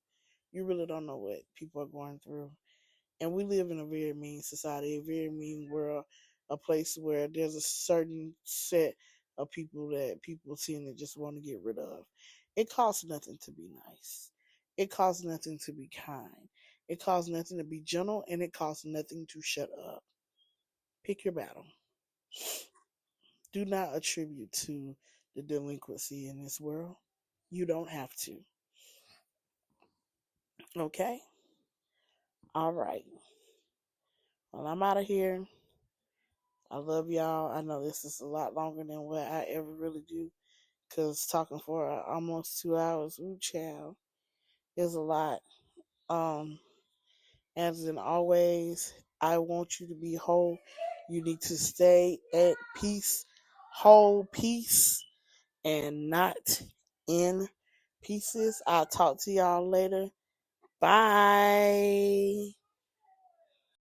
You really don't know what people are going through. And we live in a very mean society, a very mean world, a place where there's a certain set of people that people tend to just want to get rid of. It costs nothing to be nice. It costs nothing to be kind. It costs nothing to be gentle, and it costs nothing to shut up. Pick your battle. Do not attribute to the delinquency in this world. You don't have to. Okay? All right. Well, I'm out of here. I love y'all. I know this is a lot longer than what I ever really do, because talking for almost 2 hours, ooh, child, is a lot. Um, as in always, I want you to be whole. You need to stay at peace, whole peace, and not in pieces. I'll talk to y'all later. Bye.